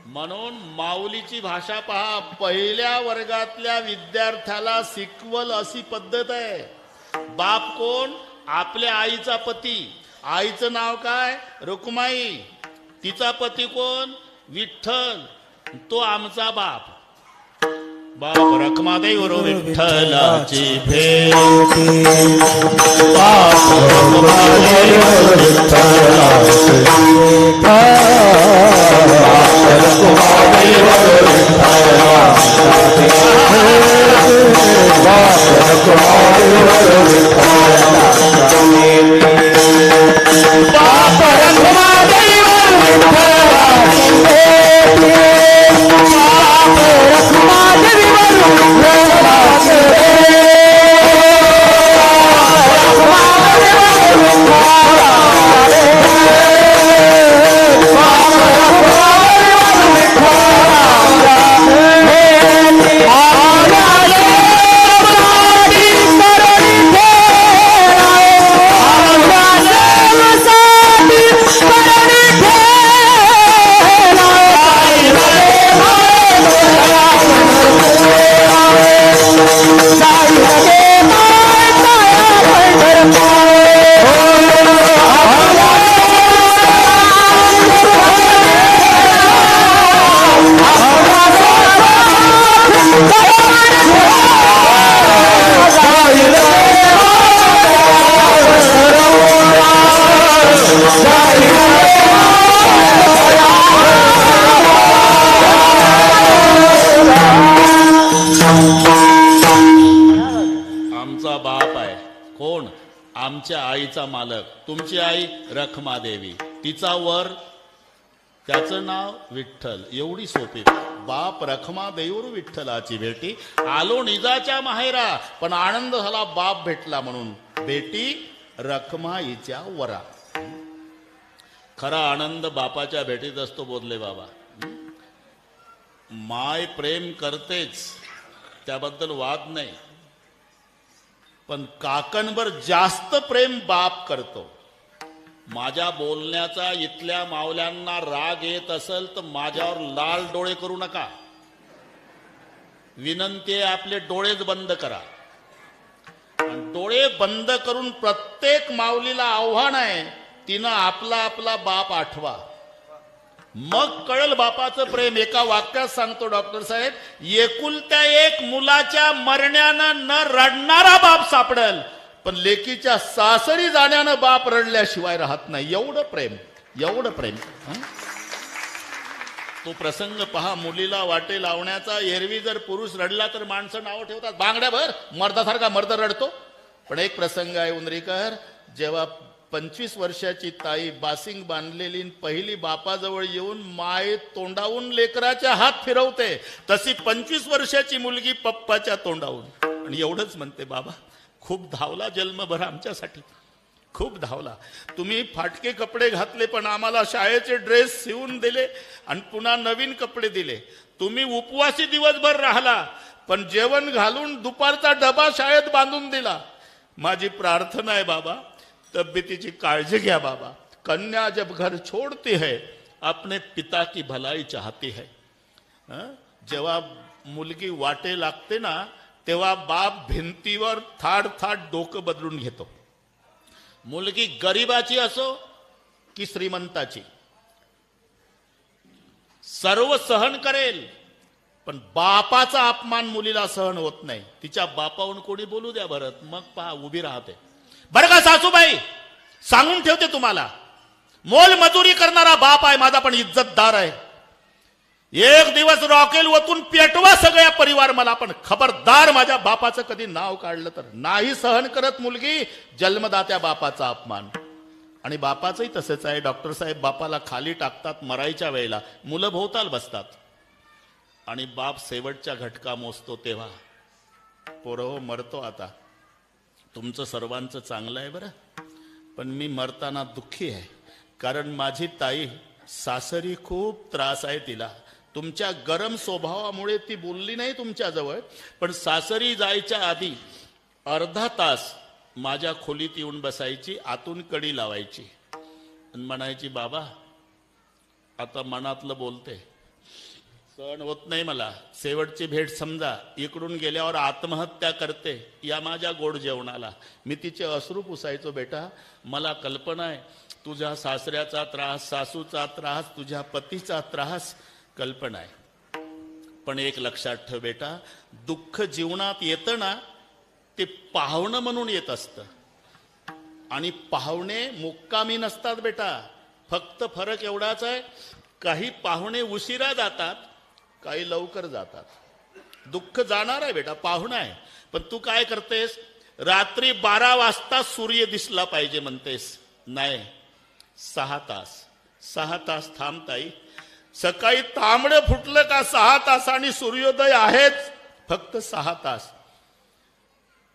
म्हणून माऊलीची भाषा पहा. पहिल्या वर्गातल्या विद्यार्थ्याला शिकवल अशी पद्धत आहे. बाप कोण? आपल्या आईचा पती. आईचं नाव काय? रुक्माई. तिचा पती कोण? विठ्ठल. तो आमचा बाप. बाप रखमादेव रो विठ्ठलाची भेटी. बाप रखमादेव विठ्ठलाची आमच्या आईचा मालक. तुमची आई रखमादेवी. तिचा वर त्याचं नाव विठ्ठल. एवढी सोपी. बाप रखमादेवीवर विठ्ठलाची भेटी. आलो निजाच्या माहेरा. पण आनंद झाला बाप भेटला म्हणून. बेटी रखमा हिच्या वरा. खरा आनंद बापाच्या भेटीत असतो. बोधले बाबा. माय प्रेम करतेच, त्याबद्दल वाद नाही. पण काकणभर जास्त प्रेम बाप करतो. माझ्या बोलण्याचा इथल्या मावल्यांना राग येत असेल तर माझ्यावर लाल डोळे करू नका. विनंती आहे, आपले डोळेच बंद करा. डोळे बंद करून प्रत्येक माऊलीला आव्हान आहे, तिनं आपला आपला बाप आठवा. मग कळल बापाचं प्रेम. एका वाक्यात सांगतो डॉक्टर साहेब, एकुलत्या एक मुलाच्या मरण्यानं न रडणारा बाप सापडेल, पण लेकीच्या सासरी जाण्यानं बाप रडल्याशिवाय राहत नाही. एवढं प्रेम, एवढं प्रेम. तो प्रसंग पहा, मुलीला वाटे लावण्याचा. एरवी जर पुरुष रडला तर माणसं नावं ठेवतात, बांगड्या भर, मर्दासारखा मर्द रडतो. पण एक प्रसंग आहे उंदरीकर, जेव्हा 25 वर्षाची ताई बासिंग बांधलेली पहिली बापाजवळ येऊन माय तोंडावून लेकराच्या हात फिरवते, तशी 25 वर्षाची मुलगी पप्पाच्या तोंडावून. आणि एवढंच म्हणते, बाबा खूप धावला जन्मभर आमच्यासाठी, खूप धावला. तुम्ही फाटके कपडे घातले पण आम्हाला शाळेचे ड्रेस शिवून दिले आणि पुन्हा नवीन कपडे दिले. तुम्ही उपवासी दिवसभर राहिला पण जेवण घालून दुपारचा डबा शाळेत बांधून दिला. माझी प्रार्थना आहे बाबा, तब्येतीची काळजी घ्या बाबा. कन्या जब घर छोड़ती है अपने पिता की भलाई चाहती है. जेव्हा मुलगी वाटे लागते ना तेव्हा बाप भिंतीवर थाड थाड डोकं बदलून घेतो. मुलगी गरिबाची असो की श्रीमंताची, सर्व सहन करेल, पण बापाचा अपमान मुलीला सहन होत नाही. तिच्या बापाहून कोणी बोलू द्या बरं, मग पहा उभी राहते. बरं का सासूबाई, सांगून ठेवते तुम्हाला, मोल मजुरी करणारा बाप आहे माझा पण इज्जतदार आहे. एक दिवस रॉकेल वतून पेटवा सगळ्या परिवार मला, पण खबरदार माझ्या बापाचं कधी नाव काढलं तर. नाही सहन करत मुलगी जन्मदात्या बापाचा अपमान. आणि बापाचंही तसंच आहे. डॉक्टर साहेब बापाला खाली टाकतात मरायच्या वेळेला, मुलं भोवताल बसतात आणि बाप शेवटच्या घटका मोजतो तेव्हा. पोरं मरतो आता, तुमचं सर्वांचं चांगलं आहे बरं, पण मी मरताना दुःखी आहे. कारण माझी ताई सासरी खूप त्रास आहे तिला. तुमच्या गरम स्वभावामुळे ती बोलली नाही तुमच्याजवळ, पण सासरी जायच्या आधी अर्धा तास माझ्या खोलीत येऊन बसायची, आतून कडी लावायची आणि म्हणायची, बाबा आता मनातलं बोलते, सहन होत नाही मला, शेवटची भेट समजा, इकडून गेल्यावर आत्महत्या करते या माझ्या गोड जेवणाला. मी तिचे अश्रू पुसायचो, बेटा मला कल्पना आहे तुझ्या सासऱ्याचा त्रास, सासूचा त्रास, तुझ्या पतीचा त्रास कल्पना आहे. पण एक लक्षात ठेव बेटा, दुःख जीवनात येतं ना ते पाहुणं म्हणून येत असतं. आणि पाहुणे मुक्कामी नसतात बेटा. फक्त फरक एवढाच आहे, काही पाहुणे उशिरा जातात, काही लवकर जातात. दुःख जाणार आहे बेटा, पाहुणा आहे. पण तू काय करतेस, रात्री 12 वाजता सूर्य दिसला पाहिजे म्हणतेस. नाही, 6 तास थांब ताई. सकाळी तांबडं फुटलं का 6 तासांनी सूर्योदय आहेच, फक्त 6 तास.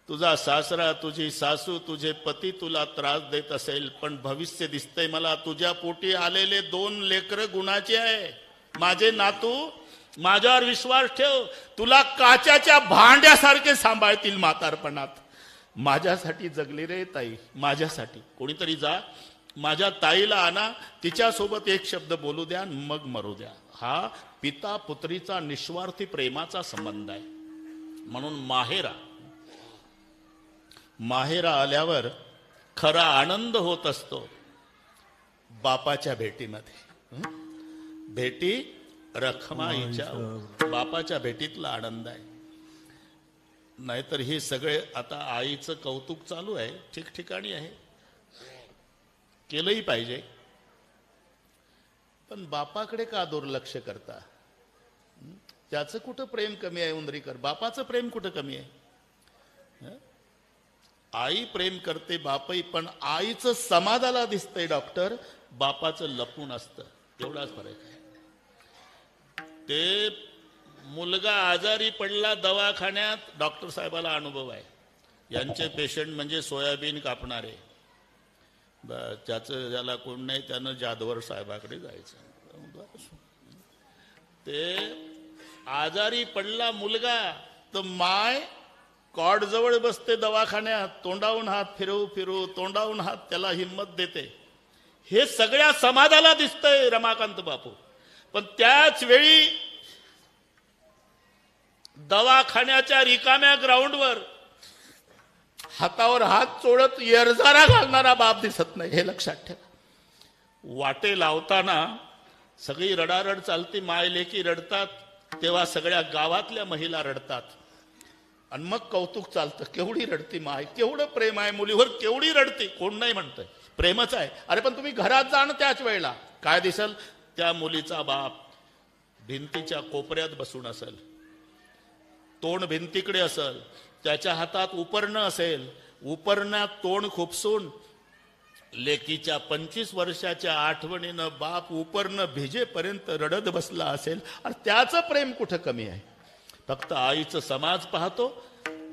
तुझा सासरा, तुझी सासू, तुझे पती तुला त्रास देत असेल, पण भविष्य दिसतंय मला. तुझ्या पोटी आलेले 2 लेकरं गुणाचे आहे. माझे नातू, माझ्यावर विश्वास ठेव, तुला काच्याच्या भांड्यासारखे सांभाळतील म्हातारपणात. माझ्यासाठी जगली रे ताई, माझ्यासाठी. कोणीतरी जा माझ्या ताईला आणा, तिच्यासोबत एक शब्द बोलू द्या, मग मरू द्या. हा पिता पुत्रीचा निस्वार्थी प्रेमाचा संबंध आहे. म्हणून माहेरा आल्यावर खरा आनंद होत असतो बापाच्या भेटीमध्ये. भेटी रखमाईच्या, बापाच्या भेटीतला आनंद आहे. नाहीतर हे सगळे आता आईचं कौतुक चालू आहे, ठिकठिकाणी आहे, केलंही पाहिजे, पण बापाकडे का दुर्लक्ष करता? त्याचं कुठं प्रेम कमी आहे उंदरीकर? बापाचं प्रेम कुठं कमी आहे? आई प्रेम करते, बापही, पण आईचं समाजाला दिसतंय डॉक्टर, बापाचं लपून असतं. एवढाच फरक आहे. ते मुलगा आजारी पडला दवाखान्यात, डॉक्टर साहेबाला अनुभव आहे. यांचे पेशंट म्हणजे सोयाबीन कापणारे, ज्याचं ज्याला कोण नाही त्यानं जाधवर साहेबाकडे जायचं. ते आजारी पडला मुलगा तर माय कॉड जवळ बसते दवाखान्यात, तोंडावून हात फिरवू तोंडावून हात त्याला हिंमत देते. हे सगळ्या समाजाला दिसतंय रमाकांत बापू. पण त्याच वेळी दवाखान्याच्या रिकाम्या ग्राउंडवर हातावर हात चोळत येरझारा घालणारा बाप दिसत नाही, हे लक्षात ठेवा. वाटे लावताना सगळी रडारड चालती, माय लेकी रडतात, तेव्हा सगळ्या गावातल्या महिला रडतात आणि मग कौतुक चालतं. केवढी रडती माय, केवढं प्रेम आहे मुलीवर, केवढी रडती. कोण नाही म्हणतंय, प्रेमच आहे. अरे पण तुम्ही घरात जा ना त्याच वेळेला, काय दिसल? त्या मुलीचा बाप भिंतीच्या कोपऱ्यात बसून असेल, तोंड भिंतीकडे असेल, त्याच्या हातात उपरणं असेल, उपरण्यात तोंड खुपसून लेकीच्या 25 वर्षाच्या आठवणीनं बाप उपरणं भिजेपर्यंत रडत बसला असेल, आणि त्याचं प्रेम कुठं कमी आहे? फक्त आईचं समाज पाहतो,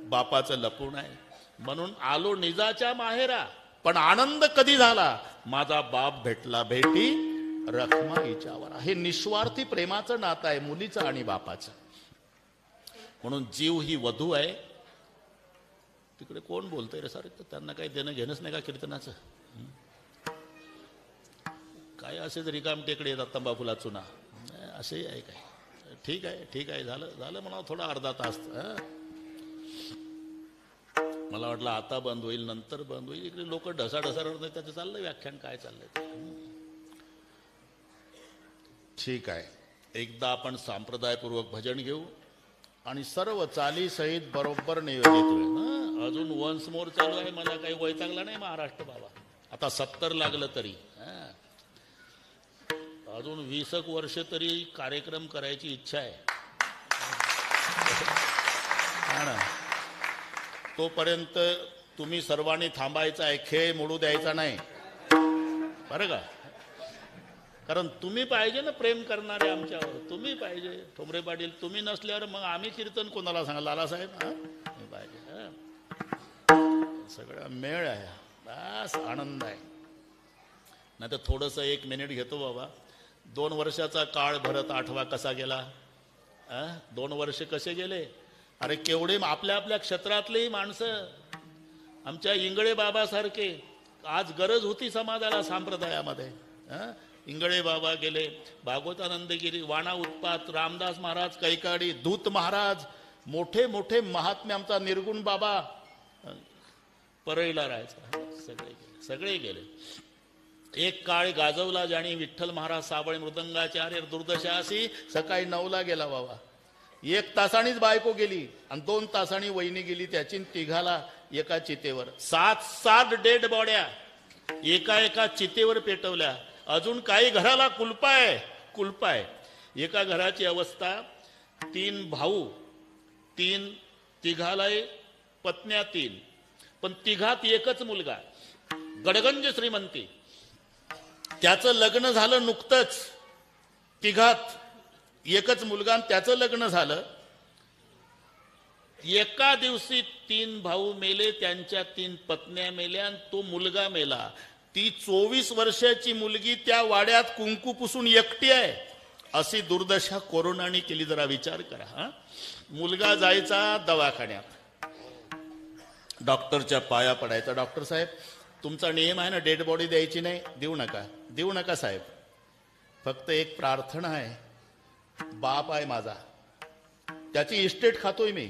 बापाचं लपून आहे. म्हणून आलो निजाच्या माहेरा, पण आनंद कधी झाला? माझा बाप भेटला, भेटी रखमा हिच्यावर. हे निस्वार्थी प्रेमाचं नातं आहे मुलीचं आणि बापाचं. म्हणून जीव ही वधू आहे. तिकडे कोण बोलतंय रे सारखं? त्यांना काही देणं घेणंच नाही का कीर्तनाचं? काय असेच रिकाम टेकडे येतात, तंबाखूला चुना असे आहे काय? ठीक आहे, ठीक आहे, झालं झालं म्हणा, थोडा अर्धा तास. मला वाटलं आता बंद होईल, नंतर बंद होईल. इकडे लोक ढसाढसा रडत, त्याचं चाललंय व्याख्यान, काय चाललंय ते. ठीक आहे, एकदा आपण संप्रदायपूर्वक भजन घेऊ आणि सर्व चाली सहित बरोबर नियोजित होईल. अजून वन्स मोर चालू आहे. मला काही वैतागला नाही महाराष्ट्र बाबा. आता 70 लागलं तरी अजून 20 वर्ष तरी कार्यक्रम करायची इच्छा आहे. तोपर्यंत तुम्ही सर्वांनी थांबायचं आहे, खेळ मोडू द्यायचा नाही बरं का? कारण तुम्ही पाहिजे ना प्रेम करणारे आमच्यावर, तुम्ही पाहिजे. ठोंबरे पाटील तुम्ही नसल्यावर मग आम्ही कीर्तन कोणाला सांगा? लालासाहेब पाहिजे. सगळा मेळ आहे, बस आनंद आहे. नाही तर थोडस 1 मिनिट घेतो बाबा. 2 वर्षाचा काळ भरत आठवा कसा गेला? 2 वर्ष कसे गेले? अरे केवढे आपल्या आपल्या क्षेत्रातलेही माणसं, आमच्या इंगळे बाबासारखे, आज गरज होती समाजाला संप्रदायामध्ये. इंगळे बाबा गेले, भागवतानंदगिरी, वाणा उत्पात, रामदास महाराज कैकाडी, दूत महाराज, मोठे मोठे महात्मे, आमचा निर्गुण बाबा परळीला राहायचा. सगळे गेले. एक काळ गाजवला ज्याने विठ्ठल महाराज साबळे मृदंगाचार्य, दुर्दशा अशी. सकाळी 9ला गेला बाबा, 1 तासानीच बायको गेली आणि 2 तासांनी वहिनी गेली. त्याची 3घाला एका चितेवर 7 डेड बॉड्या एका चितेवर पेटवल्या. अजून काही घराला कुलपा आहे. एका घराची अवस्था, 3 भाऊ, 3 पत्न्या 3, पण 3घात एकच मुलगा, गडगंज श्रीमंती. त्याचं लग्न झालं नुकतंच. 3घात एकच मुलगा, त्याचं लग्न झालं. एका दिवशी 3 भाऊ मेले, त्यांच्या 3 पत्न्या मेल्या आणि तो मुलगा मेला. ती 24 वर्षाची मुलगी त्या वाड्यात कुंकू पुसून एकटी आहे. अशी दुर्दशा कोरोनाने केली. जरा विचार करा. मुलगा जायचा दवाखान्यात, डॉक्टरच्या पाया पडायचा. डॉक्टर साहेब तुमचा नियम आहे ना, डेड बॉडी द्यायची नाही. देऊ नका साहेब, फक्त एक प्रार्थना आहे. बाप आहे माझा, त्याची इस्टेट खातोय मी,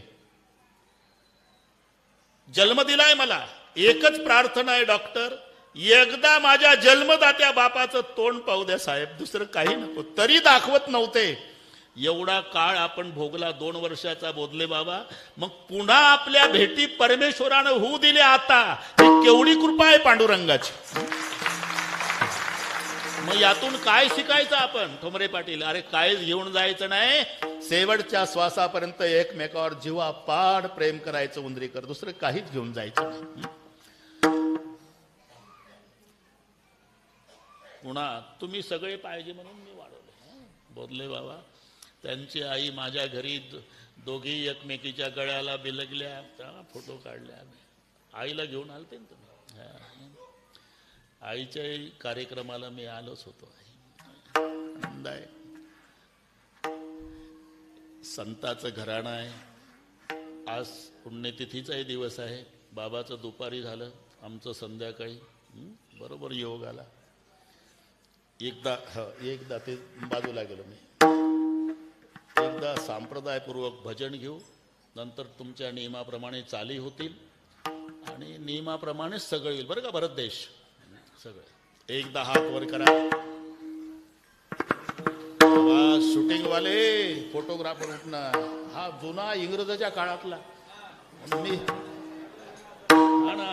जन्म दिलाय मला. एकच प्रार्थना आहे डॉक्टर, एकदा माझ्या जन्मदात्या बापाचं तोंड पाहू द्या साहेब, दुसरं काही नको. तरी दाखवत नव्हते. एवढा काळ आपण भोगला, 2 वर्षाचा बोधले बाबा. मग पुन्हा आपल्या भेटी परमेश्वरानं होऊ दिले. आता केवढी कृपा आहे पांडुरंगाची. मग यातून काय शिकायचं आपण? ठोंबरे पाटील, अरे काहीच घेऊन जायचं नाही. शेवटच्या श्वासापर्यंत एकमेकावर जीवापाड प्रेम करायचं उंदरीकर, दुसरं काहीच घेऊन जायचं नाही. पुन्हा तुम्ही सगळे पाहिजे म्हणून मी वाढवले. बोधले बाबा, त्यांची आई माझ्या घरी, दोघी एकमेकीच्या गळ्याला बिलगल्या, फोटो काढल्या. आईला घेऊन आलते ना तुम्ही? आईच्याही कार्यक्रमाला मी आलोच होतो. आनंद आहे. संताचं घराणं आहे. आज पुण्यतिथीचाही दिवस आहे. बाबाचं दुपारी झालं, आमचं संध्याकाळी. बरोबर योग आला. एकदा ते बाजूला गेलो मी. एकदा संप्रदायपूर्वक भजन घेऊ, नंतर तुमच्या नियमाप्रमाणे चाली होतील आणि नियमाप्रमाणेच सगळं होईल बरं का. भरत देश सगळं. एकदा हात वर करा. शूटिंग वाले फोटोग्राफर उठणार. हा जुना इंग्रजाच्या काळातला मी, हा ना,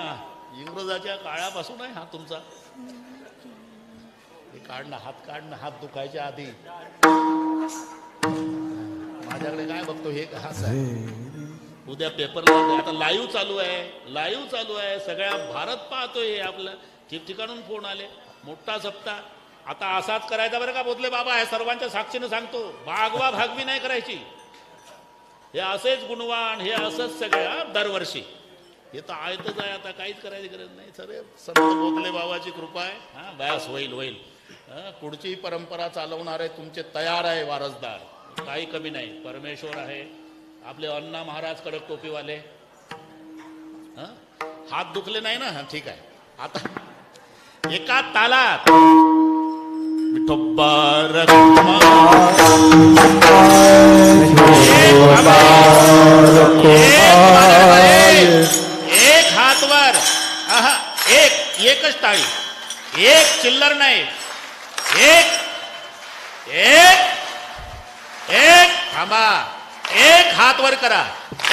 इंग्रजाच्या काळापासून आहे हा तुमचा. हे काढणं, हात काढणं, हात दुखायच्या आधी. माझ्याकडे काय बघतो हे असं आहे. उद्या पेपरला आता लाईव्ह चालू आहे सगळ्या भारत पाहतोय हे आपलं ठिकठिकाणून फोन आले मोठा सप्ताह. आता असाच करायचा बरं का बोधले बाबा, हे सर्वांच्या साक्षीनं सांगतो. भागवा भागवी नाही करायची. हे असेच गुणवान, हे असंच सगळं दरवर्षी. हे तर आहेतच आहे, आता काहीच करायची गरज नाही. सगळे संत बोधले बाबाची कृपा आहे. हा बस होईल. पुढची परंपरा चालवणारे तुमचे तयार आहे वारसदार, काही कमी नाही. परमेश्वर आहे. आपले अण्णा महाराज कडक टोपीवाले. हात दुखले नाही ना? ठीक आहे. आता एका तालात विठोबा रखुमा, एक हातवर एकच टाळी, एक चिल्लर नाही. एक थांबा, एक हात वर करा.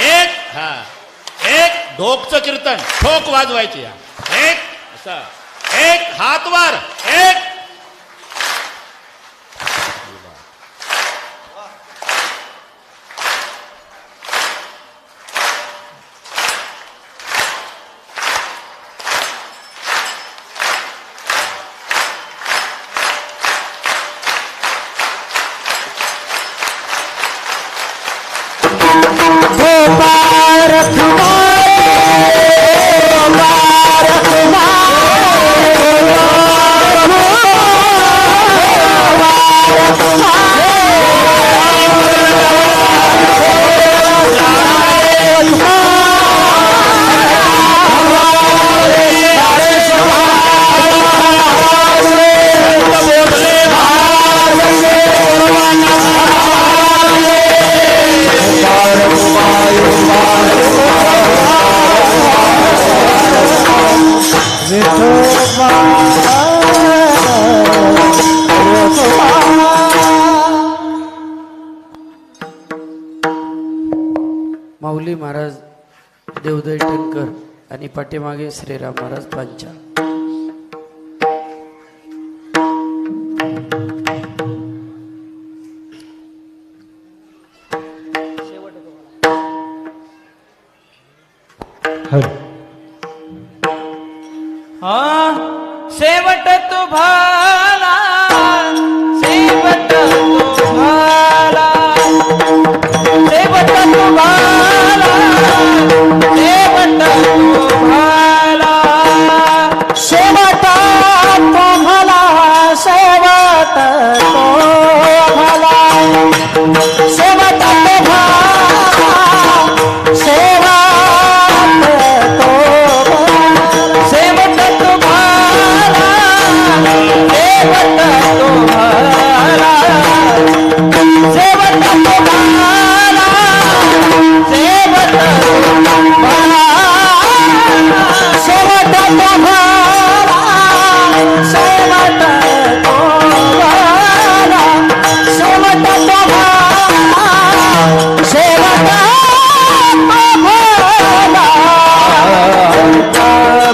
एक ढोकचं कीर्तन, ठोक वाजवायची. एक असा, एक हात वर, एक माऊली महाराज देवदय टनकर आणि पाठीमागे श्रीराम महाराज पांचाळ. शेवट तो भाला, शेवट तो भाला, शेवट तो भाला, शेवट तो भाला, शेवट तो भाला, शेवट तो भाला, शेवट तो भाला, शेवट तो भाला, शेवट तो भाला, शेवट तो भाला, शेवट तो भाला, शेवट तो भाला, शेवट तो भाला, शेवट तो भाला, शेवट तो भाला.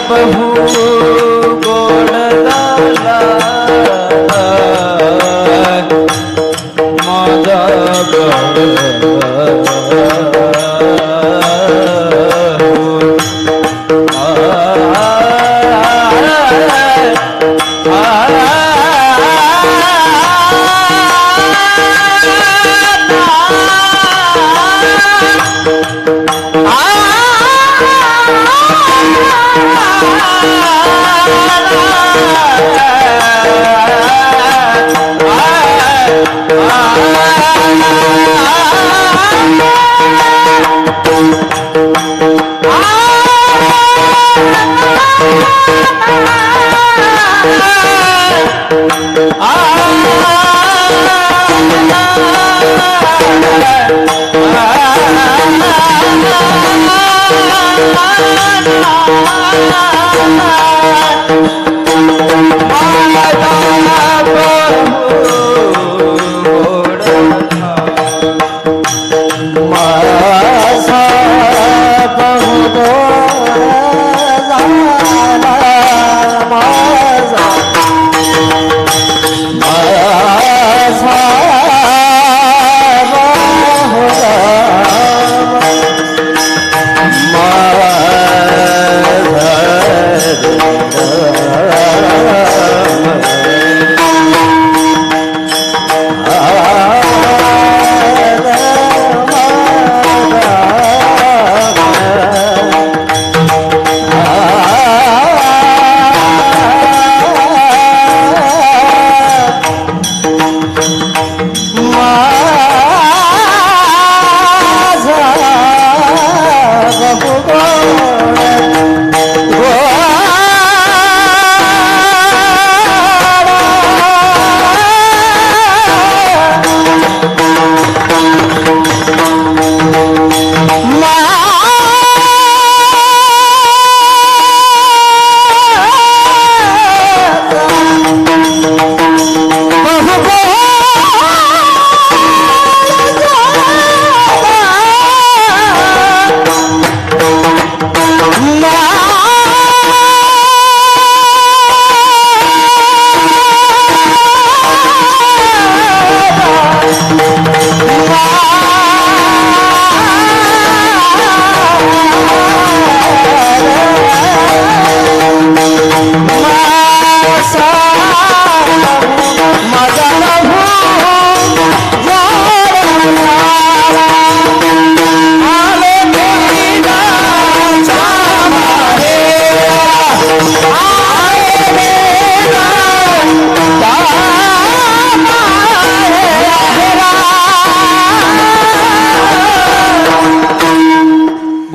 बहु गोड झाला माझा गड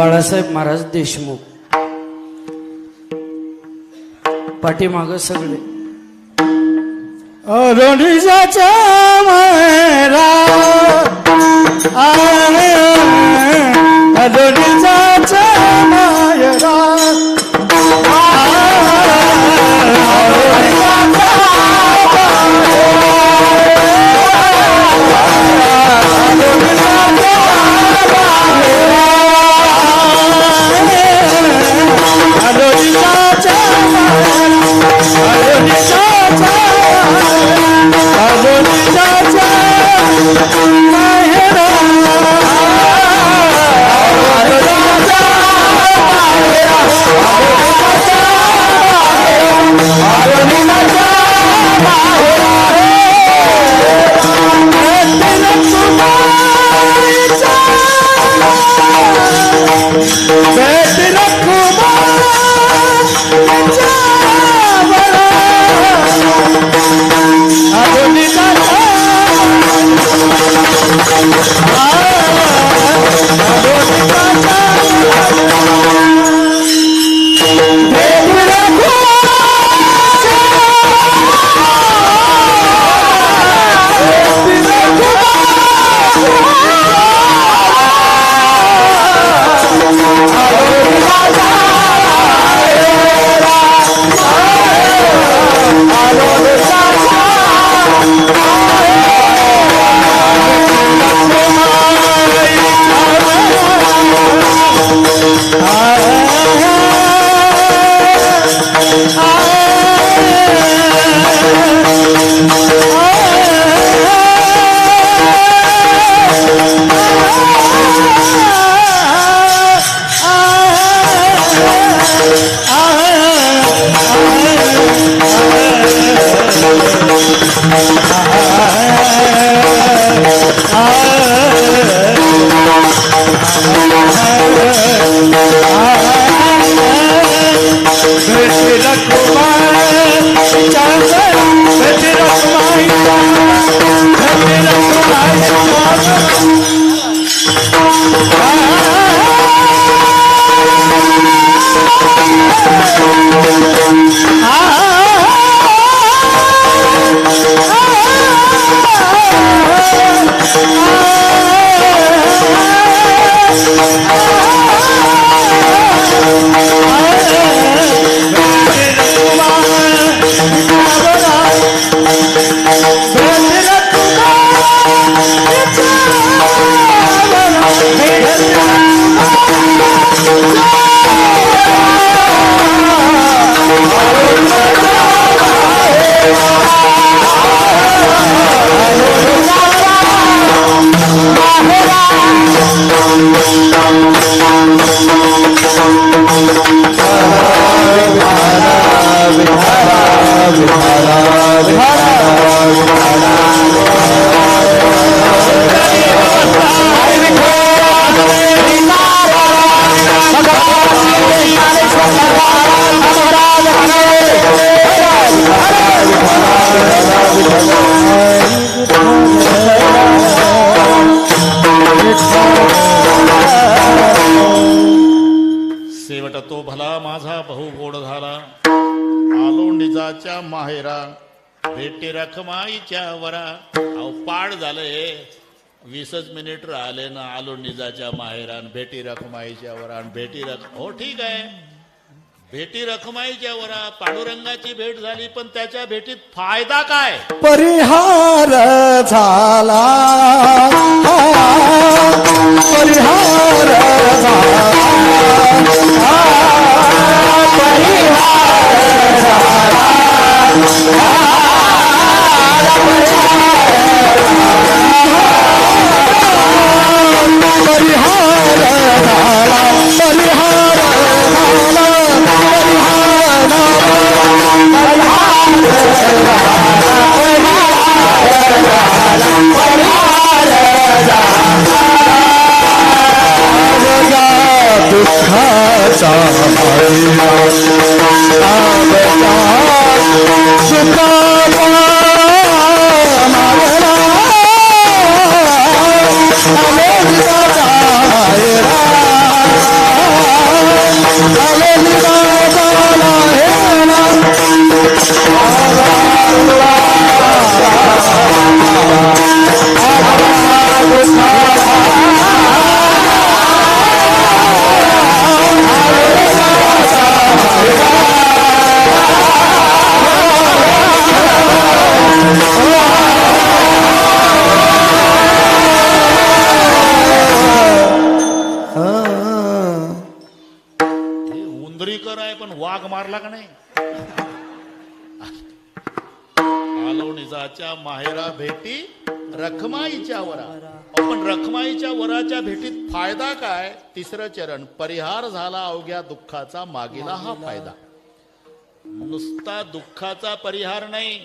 बाळासाहेब महाराज देशमुख. पाठीमाग सगळे अरुणिजाचा मायरा अरुणिजाचा मायरा शेवट तो भला माझा बहु गोड झाला, आलो निजाच्या माहेरा, भेटे रखमाईच्या वरा. अहो पाड झालंय, 20च मिनिट राहिले ना, आलो निजाच्या माहेरान, भेटी रखमाईच्या वरा. भेटी हो ठीक आहे, भेटी रखमाईच्या वरा, पांडुरंगाची भेट झाली, पण त्याच्या भेटीत फायदा काय? परिहार झाला, परिहार झाला, दुःखाचा सुखाचा मालवणीचा माहेरा भेटी रखमाईच्या वरा. पण रखमाईच्या वराच्या भेटीत फायदा काय? तिसरं चरण, परिहार झाला अवघ्या दुःखाचा, मागीला हा फायदा. नुसता दुःखाचा परिहार नाही,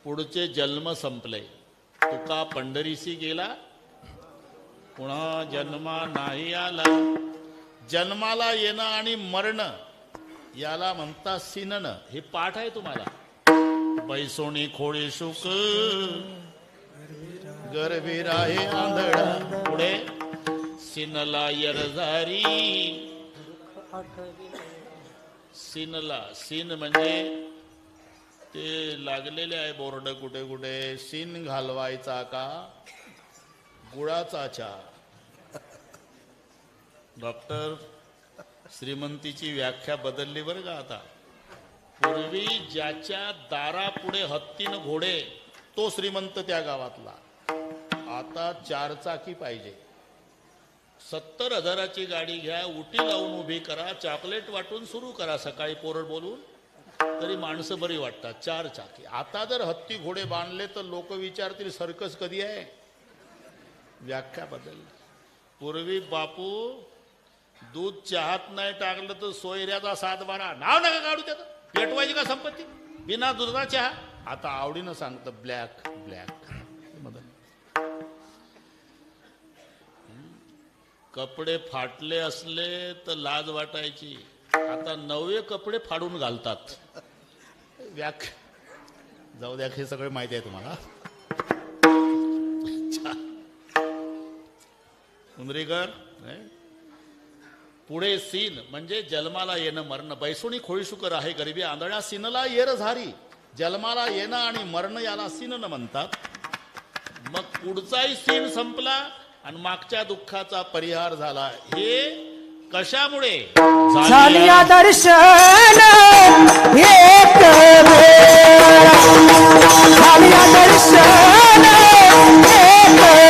पुढचे जन्म संपले. तुका पंढरीसी गेला, पुन्हा जन्मा नाही आला. जन्माला येणं आणि मरण याला म्हणता सिनन. हे पाठ आहे तुम्हाला. बैसोनी खोळी शुक गरबी राहे आंधळा. पुढे सिनला यरझारी. सिनला, सिन म्हणजे ते लागलेले आहे बोर्ड कुठे कुठे. सिन घालवायचा का गुळाचा चहा. डॉक्टर श्रीमंतीची व्याख्या बदलली बरं का आता. पूर्वी ज्याच्या दारापुढे हत्तीन घोडे तो श्रीमंत त्या गावातला. आता 4 चाकी पाहिजे. 70,000ची गाडी घ्या, उटी लावून उभी करा, चॉकलेट वाटून सुरू करा सकाळी पोरं बोलून, तरी माणसं बरी वाटतात. 4 चाकी. आता जर हत्ती घोडे बांधले तर लोक विचारतील सर्कस कधी आहे. व्याख्या बदलली. पूर्वी बापू दूध चहात नाही टाकलं तर सोयऱ्याचा 7-12 नाव नका काढू त्याचं. पेटवायची का संपत्ती बिना दुधाचा चहा. आता आवडीनं सांगतं ब्लॅक ब्लॅक. कपडे फाटले असले तर लाज वाटायची. आता नवे कपडे फाडून घालतात. जाऊ द्या, हे सगळे माहिती आहे तुम्हाला. उंदरीकर. पुढे सीन म्हणजे जन्माला येणं मरण. बैसोनी खोळीशुकर आहे गरिबी आंधळ्या. सिनला येर झारी. जन्माला येणं आणि मरण याला सिनन म्हणतात. मग पुढचाही सीन संपला आणि मागच्या दुःखाचा परिहार झाला. हे कशामुळे झालिया दर्शन एक वेळा. झालिया दर्शन एक वेळा.